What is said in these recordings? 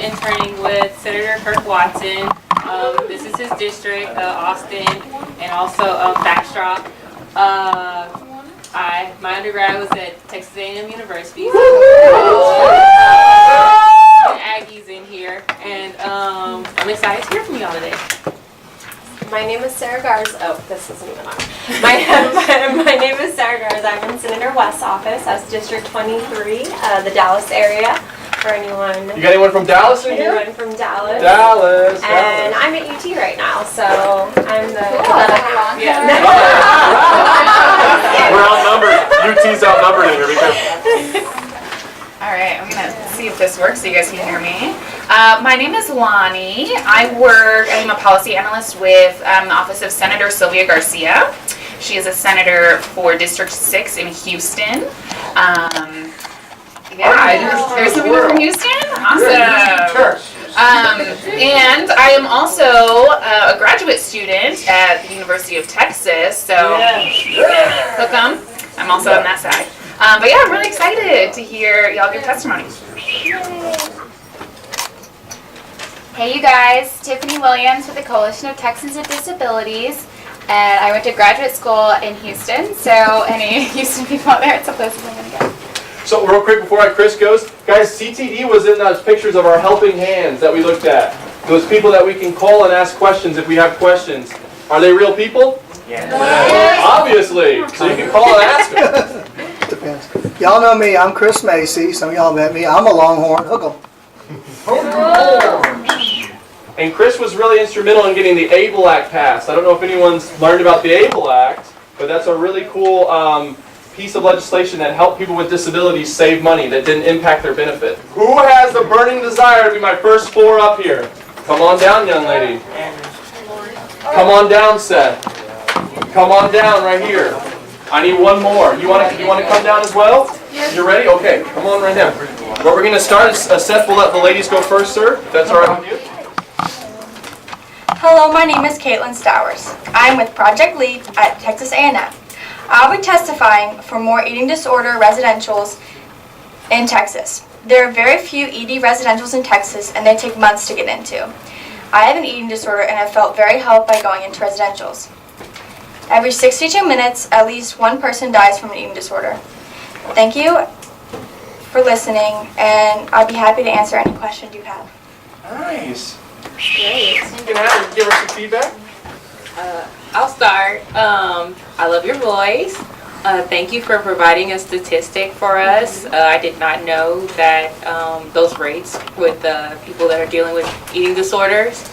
interning with Senator Kirk Watson. This is his district, Austin, and also Bastrop. My undergrad was at Texas A&M University. So, Aggies in here, and I'm excited to hear from y'all today. My name is Sarah Garza. Oh, this isn't even on. My name is Sarah Garza. I'm in Senator West's office. That's District 23, the Dallas area. For anyone. You got anyone from Dallas in here? Anyone from Dallas. Dallas. And I'm at UT right now, so I'm the other half. Yeah. We're outnumbered. UT's outnumbered in here. All right, I'm gonna see if this works so you guys can hear me. My name is Lonnie. I'm a policy analyst with the Office of Senator Sylvia Garcia. She is a senator for District 6 in Houston. There's some people from Houston? Awesome. And I am also a graduate student at the University of Texas, so hook 'em. I'm also on that side. But yeah, I'm really excited to hear y'all give testimony. Hey you guys, Tiffany Williams with the Coalition of Texans with Disabilities, and I went to graduate school in Houston, so any Houston people out there, it's a place I'm going to go. So real quick before Chris goes, guys, CTD was in those pictures of our helping hands that we looked at. Those people that we can call and ask questions if we have questions. Are they real people? Yeah. Obviously. So you can call and ask them. Depends. Y'all know me. I'm Chris Macy. Some of y'all met me. I'm a Longhorn. Hook 'em. And Chris was really instrumental in getting the ABLE Act passed. I don't know if anyone's learned about the ABLE Act, but that's a really cool piece of legislation that helped people with disabilities save money that didn't impact their benefit. Who has the burning desire to be my first 4 up here? Come on down, young lady. Come on down, Seth. Come on down right here. I need one more. You want to come down as well? You're ready? Okay, come on right now. What we're going to start is Seth will let the ladies go first, sir. If that's all right with you. Hello, my name is Caitlin Stowers. I'm with Project LEAP at Texas A&M. I'll be testifying for more eating disorder residentials in Texas. There are very few ED residentials in Texas, and they take months to get into. I have an eating disorder, and I felt very helped by going into residentials. Every 62 minutes, at least one person dies from an eating disorder. Thank you for listening, and I'd be happy to answer any questions you have. Nice. Great. You can give her some feedback. I'll start. I love your voice. Thank you for providing a statistic for us. I did not know that those rates with people that are dealing with eating disorders.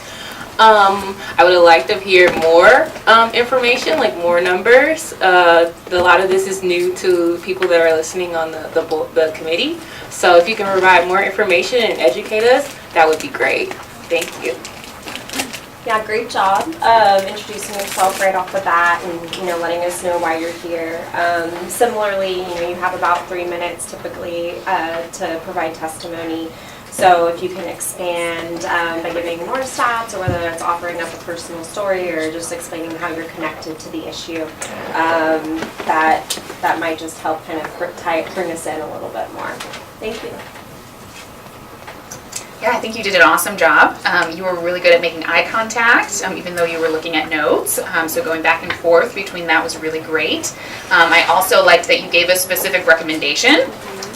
I would have liked to hear more information, like more numbers. A lot of this is new to people that are listening on the committee. So if you can provide more information and educate us, that would be great. Thank you. Yeah, great job introducing yourself right off the bat and letting us know why you're here. Similarly, you have about 3 minutes typically to provide testimony. So if you can expand by giving more stats, or whether that's offering up a personal story or just explaining how you're connected to the issue, that might just help kind of bring us in a little bit more. Thank you. Yeah, I think you did an awesome job. You were really good at making eye contact, even though you were looking at notes. So going back and forth between that was really great. I also liked that you gave a specific recommendation,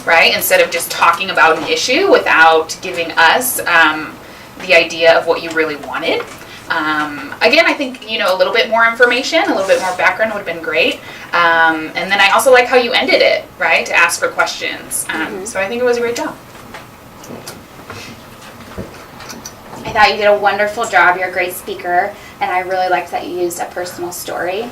right? Instead of just talking about an issue without giving us the idea of what you really wanted. Again, I think, a little bit more information, a little bit more background would have been great. And then I also like how you ended it, right? To ask for questions. So I think it was a great job. I thought you did a wonderful job. You're a great speaker, and I really liked that you used a personal story.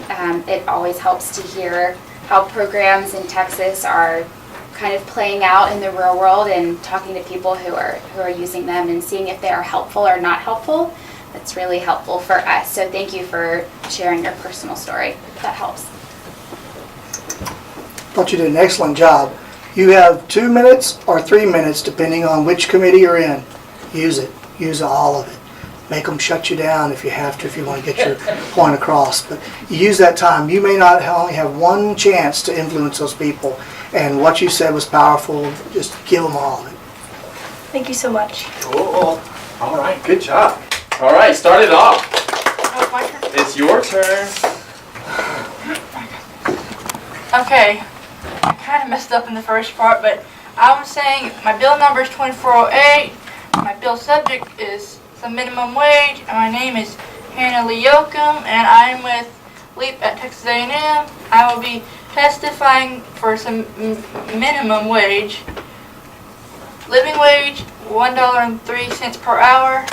It always helps to hear how programs in Texas are kind of playing out in the real world and talking to people who are using them and seeing if they are helpful or not helpful. That's really helpful for us. So thank you for sharing your personal story. That helps. I thought you did an excellent job. You have 2 minutes or 3 minutes, depending on which committee you're in. Use it. Use all of it. Make them shut you down if you have to, if you want to get your point across. But you use that time. You may not only have one chance to influence those people, and what you said was powerful. Just give them all of it. Thank you so much. Cool. All right, good job. All right, start it off. Oh, my turn. It's your turn. Okay, I kind of messed up in the first part, but I was saying my bill number is 2408. My bill subject is the minimum wage, and my name is Hannah Lee Yoakum, and I'm with LEAP at Texas A&M. I will be testifying for some minimum wage. Living wage, $1.03 per hour.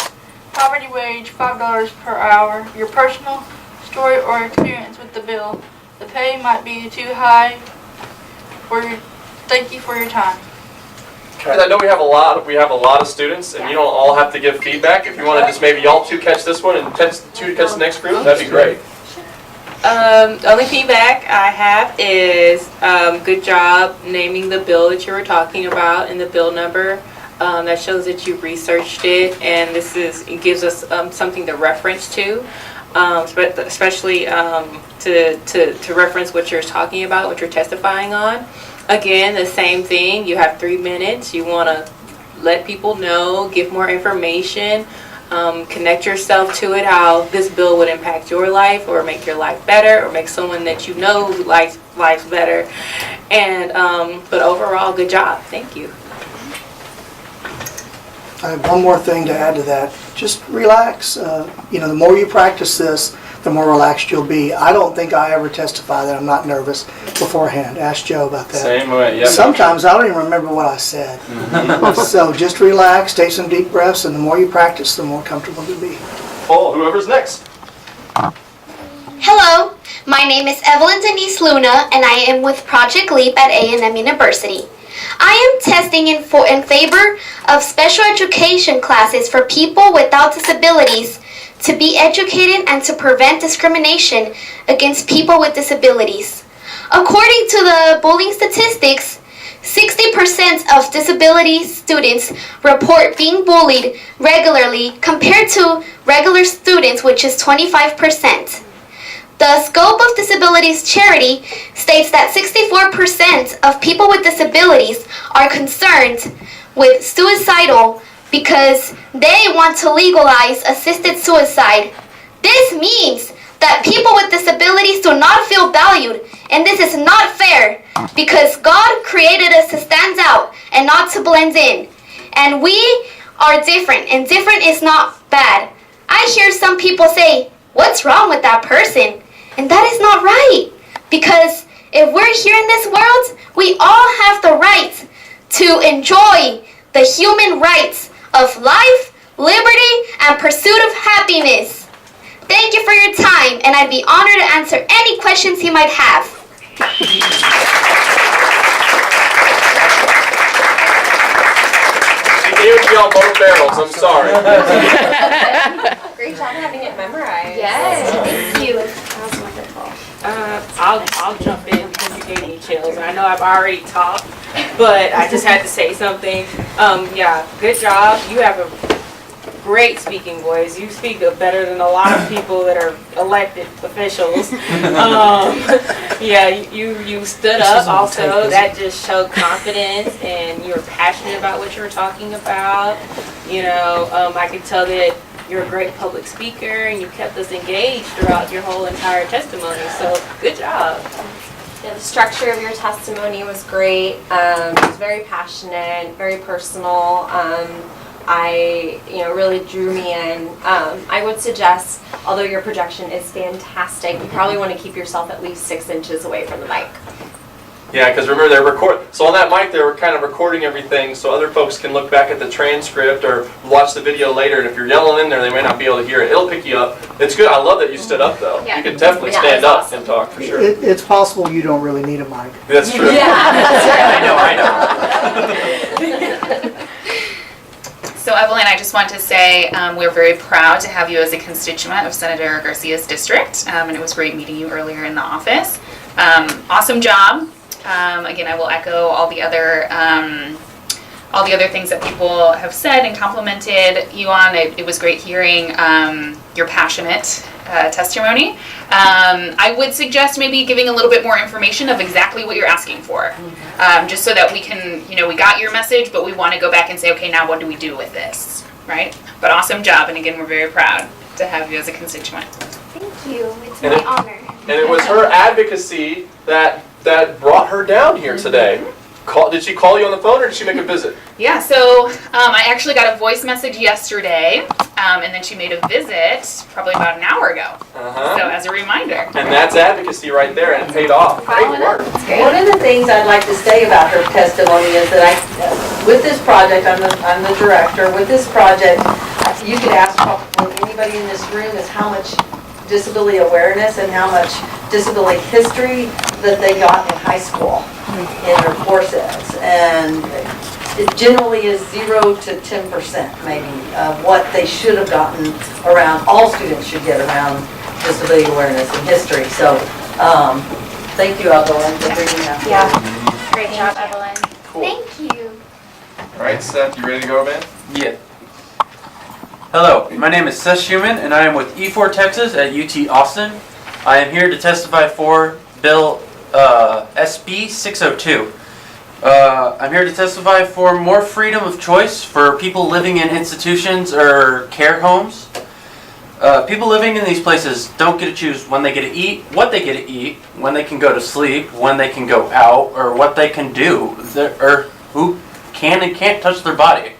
Poverty wage, $5 per hour. Your personal story or experience with the bill. The pay might be too high. Thank you for your time. I know we have a lot of students, and you don't all have to give feedback. If you want to just maybe y'all two catch this one and two catch the next group, that'd be great. Only feedback I have is good job naming the bill that you were talking about and the bill number. That shows that you researched it, and it gives us something to reference to, especially to reference what you're talking about, what you're testifying on. Again, the same thing. You have 3 minutes. You want to let people know, give more information. Connect yourself to it, how this bill would impact your life or make your life better or make someone that you know life's better. And but overall, good job. Thank you. I have one more thing to add to that. Just relax. The more you practice this, the more relaxed you'll be. I don't think I ever testify that I'm not nervous beforehand. Ask Joe about that. Same way, yeah. Sometimes I don't even remember what I said. So just relax, take some deep breaths, and the more you practice, the more comfortable you'll be. Oh, whoever's next. Hello, my name is Evelyn Denise Luna, and I am with Project LEAP at A&M University. I am testing in favor of special education classes for people without disabilities to be educated and to prevent discrimination against people with disabilities. According to the bullying statistics, 60% of disability students report being bullied regularly compared to regular students, which is 25%. The Scope of Disabilities Charity states that 64% of people with disabilities are concerned with suicidal because they want to legalize assisted suicide. This means that people with disabilities do not feel valued, and this is not fair because God created us to stand out and not to blend in. And we are different, and different is not bad. I hear some people say, "What's wrong with that person?" And that is not right, because if we're here in this world, we all have the right to enjoy the human rights of life, liberty, and pursuit of happiness. Thank you for your time, and I'd be honored to answer any questions you might have. She gave y'all both barrels, I'm sorry. Great job having it memorized. Yes, thank you. That was wonderful. I'll jump in because you gave me chills. I know I've already talked, but I just had to say something. Yeah, good job. You have a great speaking voice. You speak better than a lot of people that are elected officials. Yeah, you stood up also. That just showed confidence, and you were passionate about what you were talking about. I could tell that you're a great public speaker, and you kept us engaged throughout your whole entire testimony. So good job. Yeah, the structure of your testimony was great. It was very passionate, very personal. Really drew me in. I would suggest, although your projection is fantastic, you probably want to keep yourself at least 6 inches away from the mic. Yeah, because remember so on that mic they were kind of recording everything so other folks can look back at the transcript or watch the video later, and if you're yelling in there they may not be able to hear it. It'll pick you up. It's good. I love that you stood up though. Yeah. You can definitely stand up and talk for sure. It's possible you don't really need a mic. That's true. I know. So Evelyn, I just want to say we're very proud to have you as a constituent of Senator Garcia's district, and it was great meeting you earlier in the office. Awesome job. Again, I will echo all the other things that people have said and complimented you on. It was great hearing you're passionate testimony. I would suggest maybe giving a little bit more information of exactly what you're asking for, just so that we can, we got your message, but we want to go back and say, okay, now what do we do with this, right? But awesome job, and again, we're very proud to have you as a constituent. Thank you. It's And my it- honor. And it was her advocacy that brought her down here today. Did she call you on the phone or did she make a visit? Yeah, so I actually got a voice message yesterday, and then she made a visit probably about an hour ago. So as a reminder. And that's advocacy right there, and it paid off. Great work. One of the things I'd like to say about her testimony is that with this project, I'm the director, with this project, you could ask probably anybody in this room is how much disability awareness and how much disability history that they got in high school in their courses. And it generally is 0 to 10% maybe of what they should have gotten around, all students should get around disability awareness and history. So thank you, Evelyn, for bringing that. Yeah. Great job, Evelyn. Cool. Thank you. All right, Seth, you ready to go, man? Yeah. Hello, my name is Seth Schumann, and I am with E4 Texas at UT Austin. I am here to testify for Bill SB 602. I'm here to testify for more freedom of choice for people living in institutions or care homes. People living in these places don't get to choose when they get to eat, what they get to eat, when they can go to sleep, when they can go out, or what they can do, or who can and can't touch their body.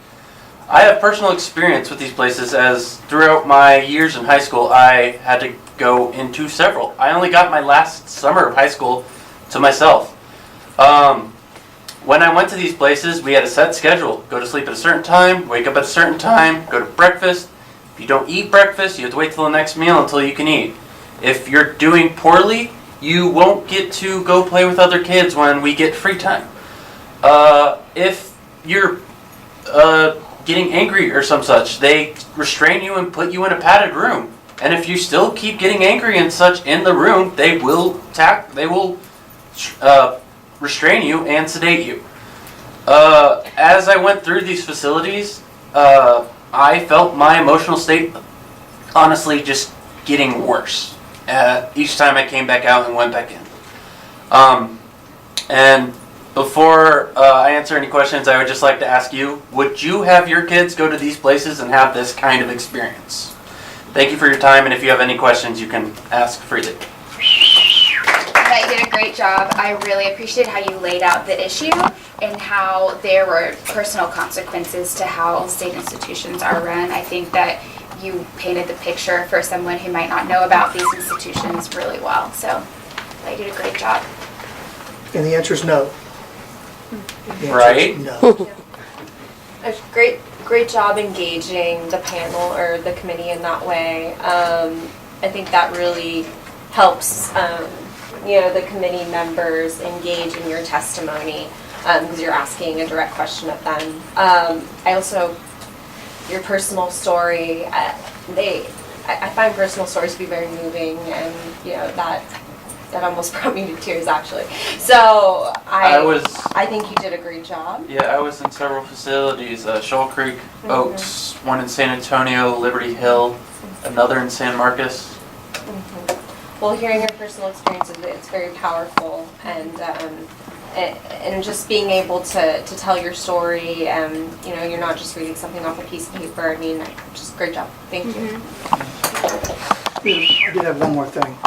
I have personal experience with these places, as throughout my years in high school I had to go into several. I only got my last summer of high school to myself. When I went to these places, we had a set schedule. Go to sleep at a certain time, wake up at a certain time, go to breakfast. If you don't eat breakfast, you have to wait till the next meal until you can eat. If you're doing poorly, you won't get to go play with other kids when we get free time. If you're getting angry or some such, they restrain you and put you in a padded room. And if you still keep getting angry and such in the room, they will restrain you and sedate you. As I went through these facilities, I felt my emotional state honestly just getting worse each time I came back out and went back in. And before I answer any questions, I would just like to ask you, would you have your kids go to these places and have this kind of experience? Thank you for your time, and if you have any questions, you can ask freely. That you did a great job. I really appreciate how you laid out the issue and how there were personal consequences to how state institutions are run. I think that you painted the picture for someone who might not know about these institutions really well. So you did a great job. And the answer is no. The answer is Right? No. A great job engaging the panel or the committee in that way. I think that really helps, the committee members engage in your testimony because you're asking a direct question of them. I also, your personal story, I find personal stories to be very moving, and that almost brought me to tears actually. So I think you did a great job. Yeah, I was in several facilities, Shoal Creek, Oaks, one in San Antonio, Liberty Hill, another in San Marcos. Well, hearing your personal experiences, it's very powerful, and just being able to tell your story, and you're not just reading something off a piece of paper. I mean, just great job. Thank you. I did have one more thing.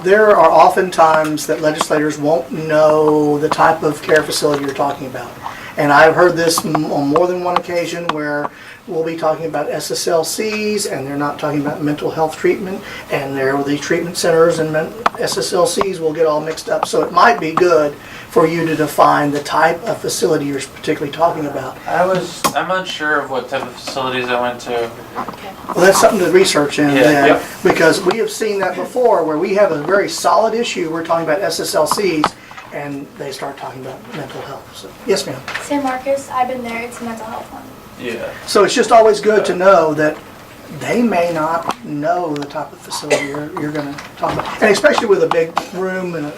There are often times that legislators won't know the type of care facility you're talking about. And I've heard this on more than one occasion where we'll be talking about SSLCs and they're not talking about mental health treatment, and there are these treatment centers and SSLCs will get all mixed up. So it might be good for you to define the type of facility you're particularly talking about. I'm unsure of what type of facilities I went to. Well, that's something to research in Yeah, then, yep. because we have seen that before where we have a very solid issue. We're talking about SSLCs and they start talking about mental health. So, yes, ma'am. San Marcos, I've been there. It's a mental health one. Yeah. So it's just always good to know that they may not know the type of facility you're gonna talk about. And especially with a big room and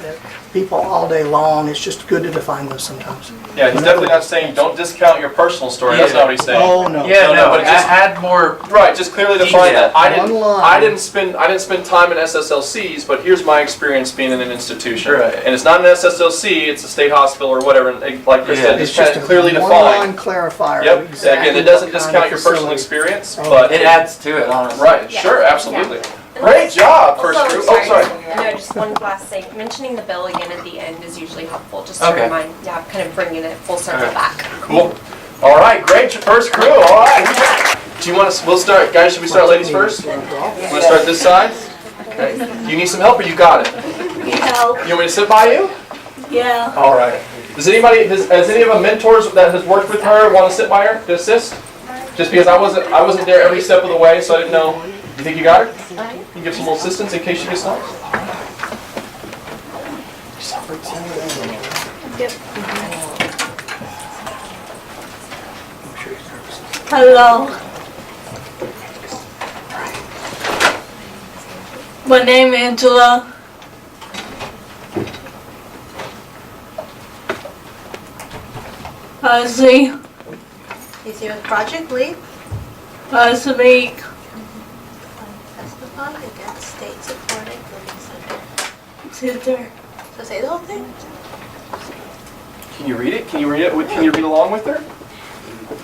people all day long, it's just good to define those sometimes. Yeah, he's definitely not saying don't discount your personal story. That's not what he's saying. Oh, no. Yeah, no, but but just- add more. Right, just clearly define that. One line. I didn't spend time in SSLCs, but here's my experience being in an institution. Right. And it's not an SSLC, it's a state hospital or whatever. And like Chris said, It's just kind just of a clearly one-line define. clarifier. Yep. of exactly Again, it doesn't what kind discount of your personal facility. experience, Oh. but It adds to it, honestly. right, Yeah. sure, absolutely. Great job, first Also, group. Oh, sorry. No, just one last thing. Mentioning the bill again at the end is usually helpful, just to Okay. remind, kind of bringing it full circle Okay. back. Cool. All right, great, your first crew. All right. Do you want us? We'll start, guys. Should we start ladies first? Want to start this side? Okay. Do you need some help, or you got it? Help. You want me to sit by you? Yeah. All right. Does anybody, has any of the mentors that has worked with her want to sit by her to assist? Just because I wasn't there every step of the way, so I didn't know. You think you got her? You give some little assistance in case she gets lost. Hello. My name is Angela. I see. Is your project lead? I speak. Testify against state-supported living center. Sister. So say the whole thing. Can you read it? Can you read it? Can you read along with her?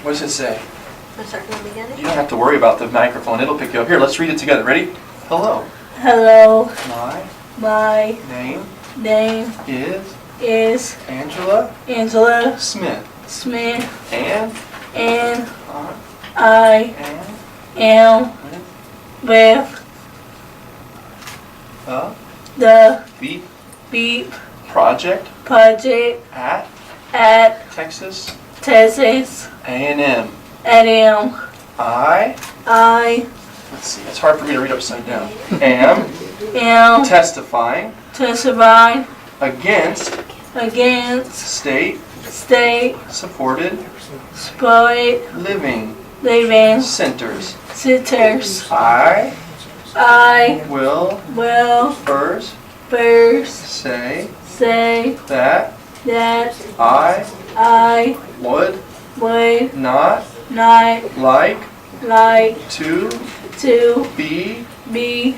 What does it say? Want to start from the beginning? You don't have to worry about the microphone. It'll pick you up. Here, let's read it together. Ready? Hello. Hello. My My name name is is Angela Angela Smith. Smith, And and I I am am with the the Beep Beep Project Project at Texas Texas A&M. A&M. I, I let's see, it's hard for me to read upside down, am am testifying testifying against against state-supported state-supported living living centers. centers. I I will will first first say say that that I I would would not not like like to to be be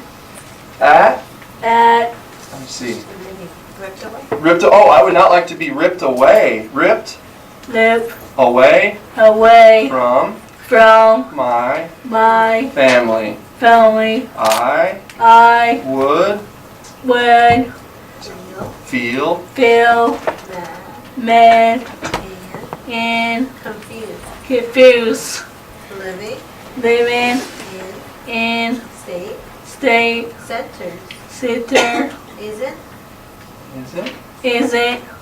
at, at let me see, I would not like to be ripped away lip away away from from my my family. family. I I would would feel feel mad and confused living in state center isn't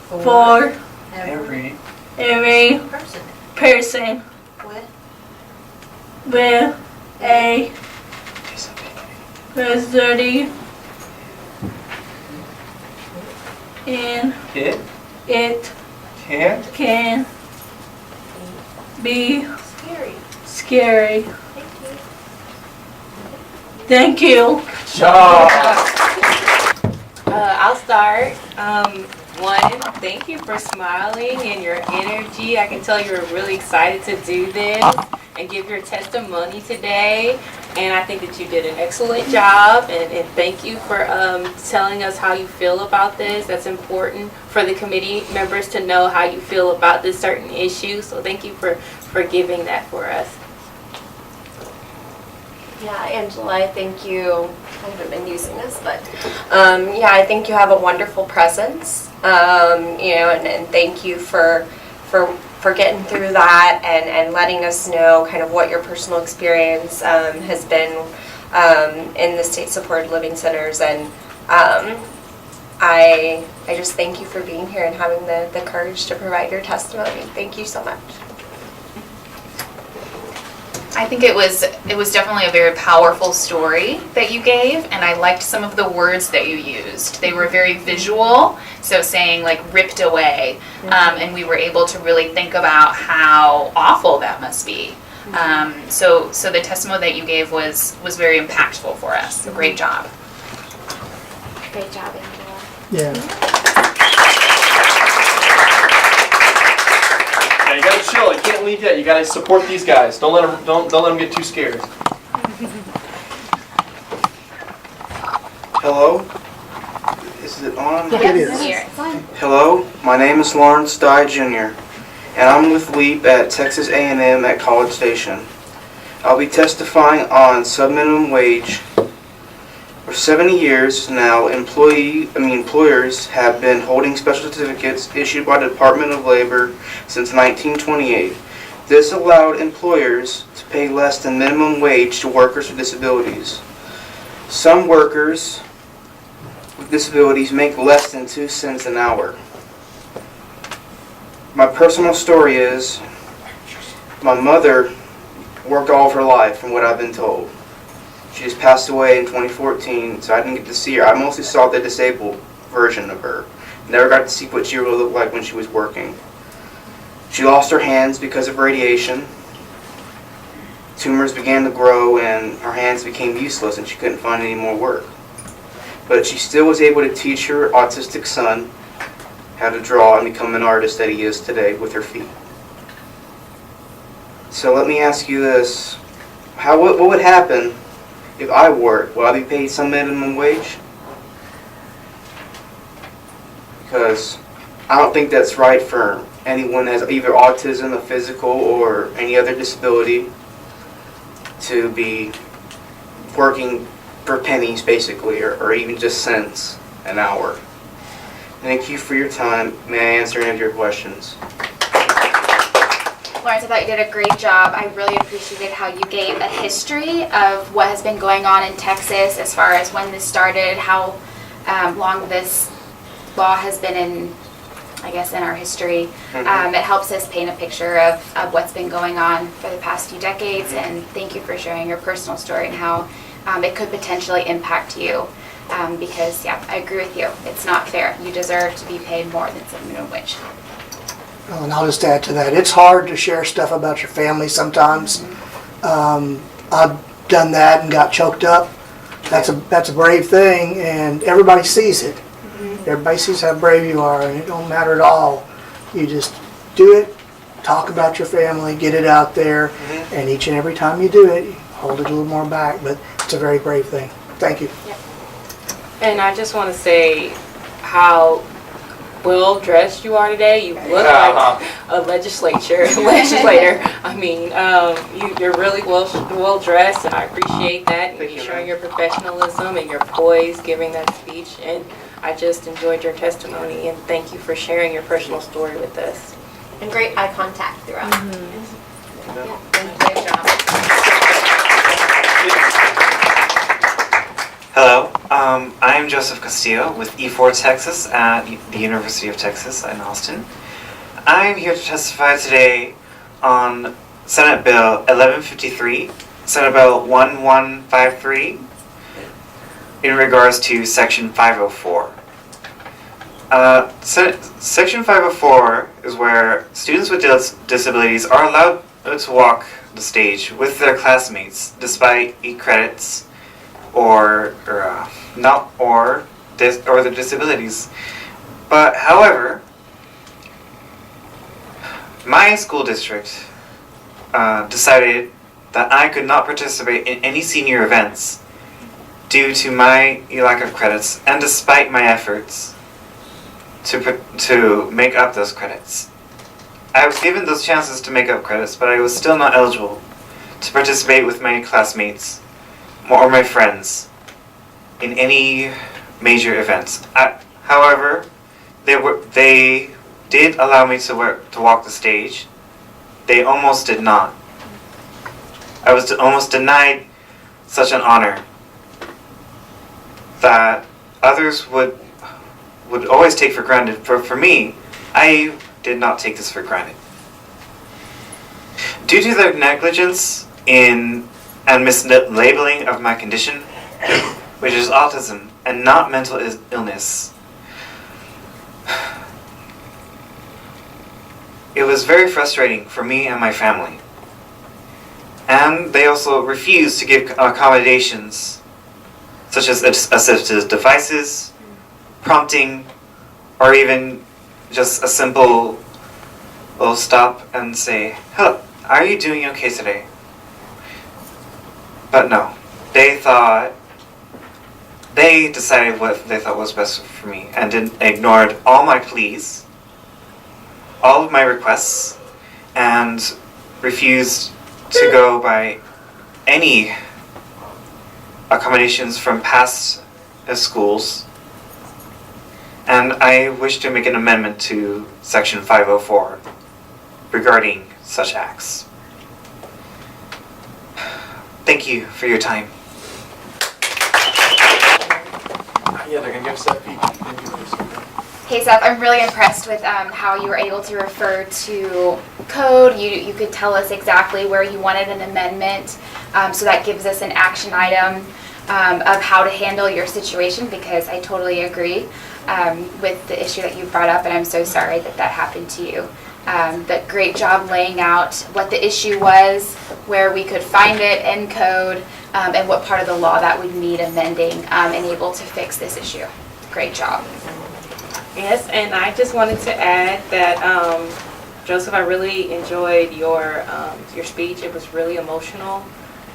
for every every person with a disability, and it it can't can be scary. Thank you. job. I'll start. One, thank you for smiling and your energy. I can tell you're really excited to do this and give your testimony today. And I think that you did an excellent job. And thank you for telling us how you feel about this. That's important for the committee members to know how you feel about this certain issue. So thank you for giving that for us. Yeah, Angela, I think I haven't been using this, but yeah, I think you have a wonderful presence, and thank you for getting through that and letting us know kind of what your personal experience has been in the state-supported living centers, and I just thank you for being here and having the courage to provide your testimony. Thank you so much. I think it was definitely a very powerful story that you gave, and I liked some of the words that you used. They were very visual, so saying like ripped away, and we were able to really think about how awful that must be. So the testimony that you gave was very impactful for us. So great job. Great job, Angela. Yeah. Yeah, you gotta chill. You can't leave yet. You gotta support these guys. Don't let them get too scared. Hello? Is it on? It is. Here. Hello, my name is Lawrence Dye Jr., and I'm with LEAP at Texas A&M at College Station. I'll be testifying on subminimum wage. For 70 years now, employers have been holding special certificates issued by the Department of Labor since 1928. This allowed employers to pay less than minimum wage to workers with disabilities. Some workers with disabilities make less than 2 cents an hour. My personal story is, my mother worked all of her life, from what I've been told. She just passed away in 2014, so I didn't get to see her. I mostly saw the disabled version of her. Never got to see what she really looked like when she was working. She lost her hands because of radiation. Tumors began to grow and her hands became useless and she couldn't find any more work. But she still was able to teach her autistic son how to draw and become an artist that he is today with her feet. So let me ask you this. What would happen if I work? Will I be paid some minimum wage? Because I don't think that's right for anyone that has either autism, a physical, or any other disability to be working for pennies, basically, or even just cents an hour. Thank you for your time. May I answer any of your questions? Lawrence, I thought you did a great job. I really appreciated how you gave a history of what has been going on in Texas as far as when this started, how long this law has been in, I guess, in our history. It helps us paint a picture of what's been going on for the past few decades, and thank you for sharing your personal story and how it could potentially impact you. Because, yeah, I agree with you. It's not fair. You deserve to be paid more than some minimum wage. Well, and I'll just add to that. It's hard to share stuff about your family sometimes. I've done that and got choked up. That's a brave thing, and everybody sees it. Everybody sees how brave you are, and it don't matter at all. You just do it, talk about your family, get it out there, and each and every time you do it, you hold it a little more back, but it's a very brave thing. Thank you. And I just want to say how well dressed you are today. You look like a legislator. I mean, you're really well dressed, and I appreciate that. And you showing your professionalism and your poise, giving that speech, and I just enjoyed your testimony. And thank you for sharing your personal story with us. And great eye contact throughout. Great job. Hello, I'm Joseph Castillo with E4 Texas at the University of Texas in Austin. I'm here to testify today on Senate Bill 1153, Senate Bill 1153, in regards to Section 504. Section 504 is where students with disabilities are allowed to walk the stage with their classmates despite E-credits or the disabilities. But however, my school district decided that I could not participate in any senior events due to my lack of credits, and despite my efforts to make up those credits. I was given those chances to make up credits, but I was still not eligible to participate with my classmates or my friends in any major events. However, they did allow me to walk the stage. They almost did not. I was almost denied such an honor that others would always take for granted. For me, I did not take this for granted. Due to their negligence and mislabeling of my condition, which is autism and not mental illness, it was very frustrating for me and my family. And they also refuse to give accommodations, such as assistive devices, prompting, or even just a simple little stop and say, "Hello, are you doing okay today?" But no, they decided what they thought was best for me and ignored all my pleas, all of my requests, and refused to go by any accommodations from past schools. And I wish to make an amendment to Section 504 regarding such acts. Thank you for your time. Yeah, they're gonna give us that feed. Hey Seth, I'm really impressed with how you were able to refer to code. You could tell us exactly where you wanted an amendment, so that gives us an action item of how to handle your situation, because I totally agree with the issue that you brought up, and I'm so sorry that that happened to you. But great job laying out what the issue was, where we could find it in code, and what part of the law that would need amending and able to fix this issue. Great job. Yes, and I just wanted to add that, Joseph, I really enjoyed your speech. It was really emotional.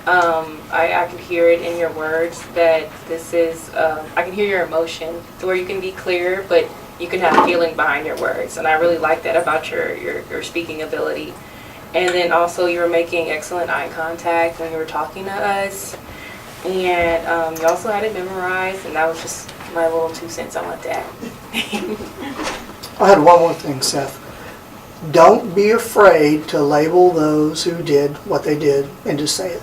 I could hear it in your words that this is, I can hear your emotion to where you can be clear, but you can have feeling behind your words. And I really like that about your speaking ability. And then also you were making excellent eye contact when you were talking to us. And you also had it memorized, and that was just my little 2 cents I want to add. I had one more thing, Seth. Don't be afraid to label those who did what they did and just say it.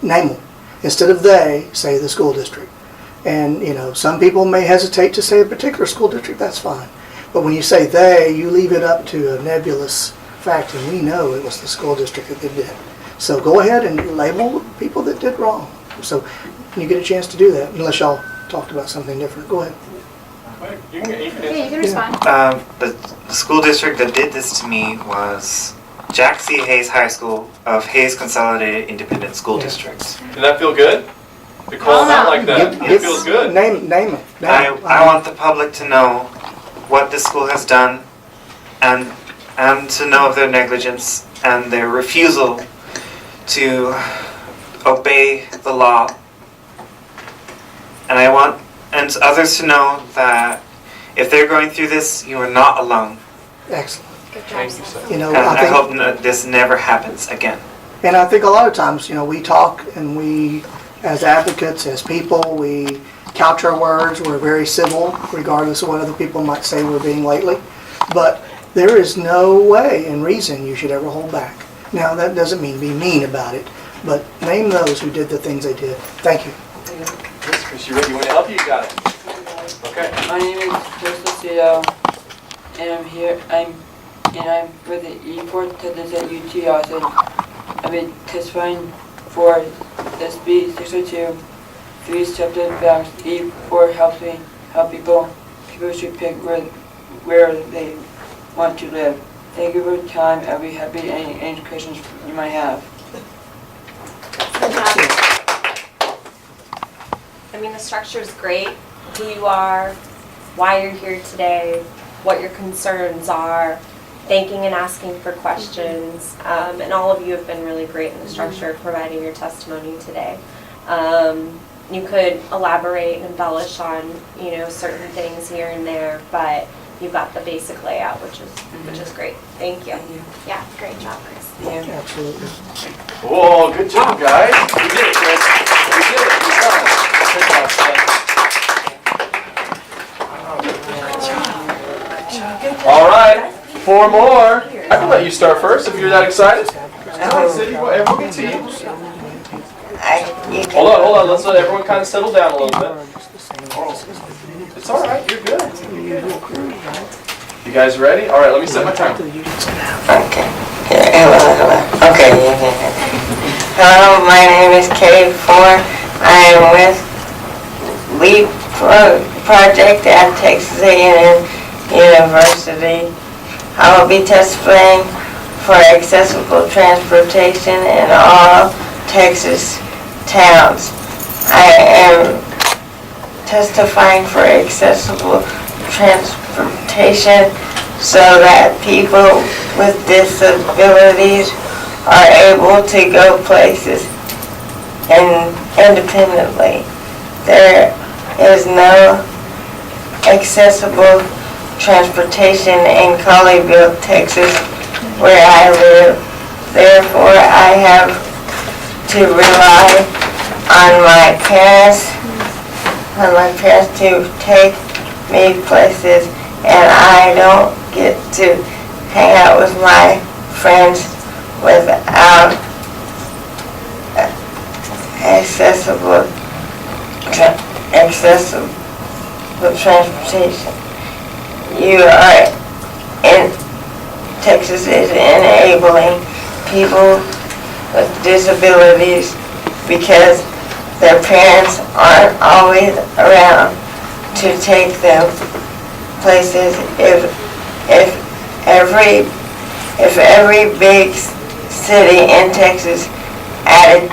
Name them. Instead of they, say the school district. And, you know, some people may hesitate to say a particular school district, that's fine. But when you say they, you leave it up to a nebulous fact, and we know it was the school district that did it. So go ahead and label people that did wrong. So when you get a chance to do that, unless y'all talked about something different, go ahead. You can Yeah, you can respond. The school district that did this to me was Jack C. Hayes High School of Hayes Consolidated Independent School Districts. Did that feel good? To call them out like that? It feels good. Name it. I want the public to know what this school has done, and to know of their negligence and their refusal to obey the law. And I want others to know that if they're going through this, you are not alone. Excellent. Good job, Seth. You know, And I I think, hope this never happens again. and I think a lot of times, you know, we talk and we, as advocates, as people, we couch our words. We're very civil, regardless of what other people might say we're being lately. But there is no way and reason you should ever hold back. Now, that doesn't mean be mean about it, but name those who did the things they did. Thank you. Yes, Chris, you ready? You want to help you? You got it. Okay. My name is Joseph and I'm here. I'm with the E4 Texas at UT Austin. I've been testifying for SB 602, 3 subject facts. E4 helps me help people. People should pick where they want to live. Thank you for your time. I'll be happy to answer any questions you might have. I mean, the structure is great. Who you are, why you're here today, what your concerns are, thanking and asking for questions, and all of you have been really great in the structure of providing your testimony today. You could elaborate and embellish on, you know, certain things here and there, but you've got the basic layout, which is great. Thank you. Yeah, great job, Chris. Yeah. Absolutely. Whoa, good job, guys. You did it, Chris. You did it. Good job. Good job, Seth. All right, 4 more. I can let you start first if you're that excited. Come on, City Boy, everyone can see you. Hold on. Let's let everyone kind of settle down a little bit. It's all right. You're good. You guys ready? All right, let me set my timer. Okay. Okay. Hello, my name is K4. I am with LEAP project at Texas A&M University. I will be testifying for accessible transportation in all Texas towns. I am testifying for accessible transportation so that people with disabilities are able to go places independently. There is no accessible transportation in Colleyville, Texas, where I live. Therefore, I have to rely on my parents to take me places, and I don't get to hang out with my friends without accessible transportation. Texas is enabling people with disabilities because their parents aren't always around to take them places. If every big city in Texas added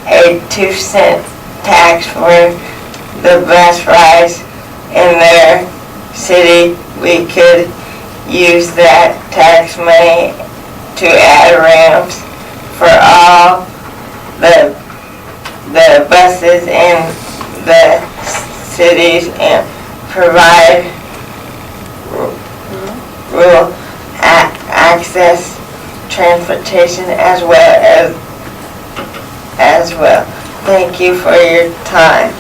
a 2-cent tax for the bus rides in their city, we could use that tax money to add ramps for all the buses in the cities and provide rural access transportation as well. Thank you for your time.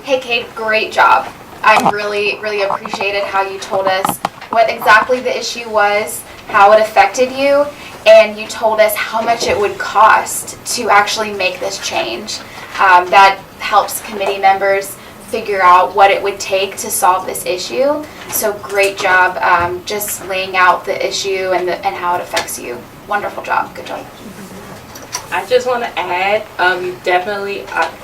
Hey Kate, great job. I really appreciated how you told us what exactly the issue was, how it affected you, and you told us how much it would cost to actually make this change. That helps committee members figure out what it would take to solve this issue. So great job just laying out the issue and how it affects you. Wonderful job. Good job. I just want to add, I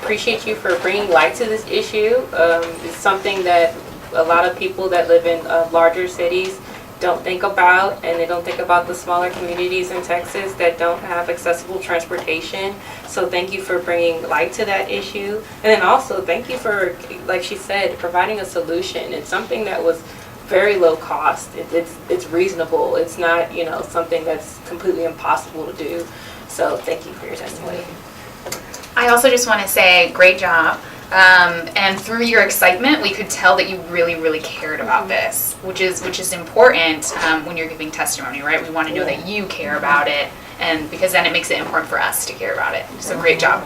appreciate you for bringing light to this issue. It's something that a lot of people that live in larger cities don't think about, and they don't think about the smaller communities in Texas that don't have accessible transportation. So thank you for bringing light to that issue. And then also thank you for, like she said, providing a solution. It's something that was very low cost. It's reasonable. It's not, something that's completely impossible to do. So thank you for your testimony. I also just want to say great job. And through your excitement, we could tell that you really cared about this, which is important when you're giving testimony, right? We want to know that you care about it, and because then it makes it important for us to care about it. So great job.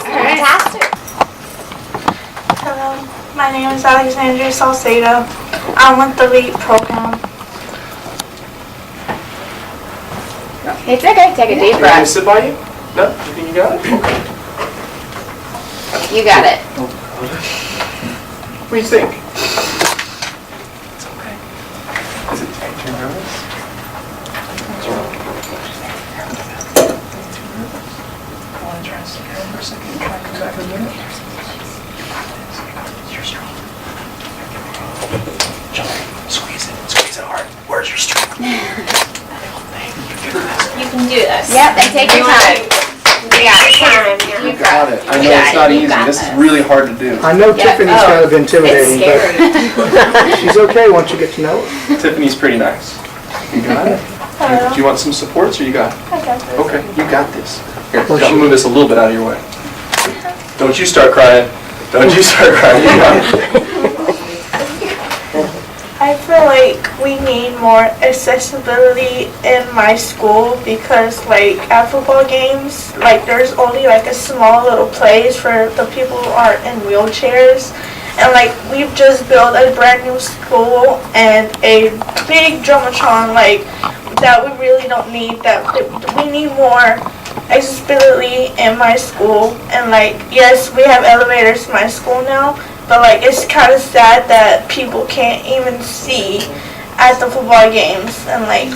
Fantastic. Hello, my name is Alexandria Salcedo. I'm with the LEAP program. It's okay. Take a deep You want me to breath. sit by you? No? You think you got it? Okay. You got it. What do you think? It's okay. Is it too nervous? What's wrong? Too nervous? I want to try to sit here for a second and try to come back in a minute. You're strong. Jump. Squeeze it hard. Where's your strength? You can do this. Yep, and take your time. You got it. You got it. I know it's not easy. This is really hard to do. I know Tiffany's kind of intimidating, It's but she's okay once you get to know her. Tiffany's pretty nice. You got it? Do you want some supports or you got it? I got this. Okay, you got this. Here, I'll move this a little bit out of your way. Don't you start crying. Don't you start crying. You got it. I feel like we need more accessibility in my school because at football games, there's only a small little place for the people who are in wheelchairs. And we've just built a brand new school and a big Drumatron that we really don't need. That we need more accessibility in my school. And yes, we have elevators in my school now, but it's kind of sad that people can't even see at the football games. And like,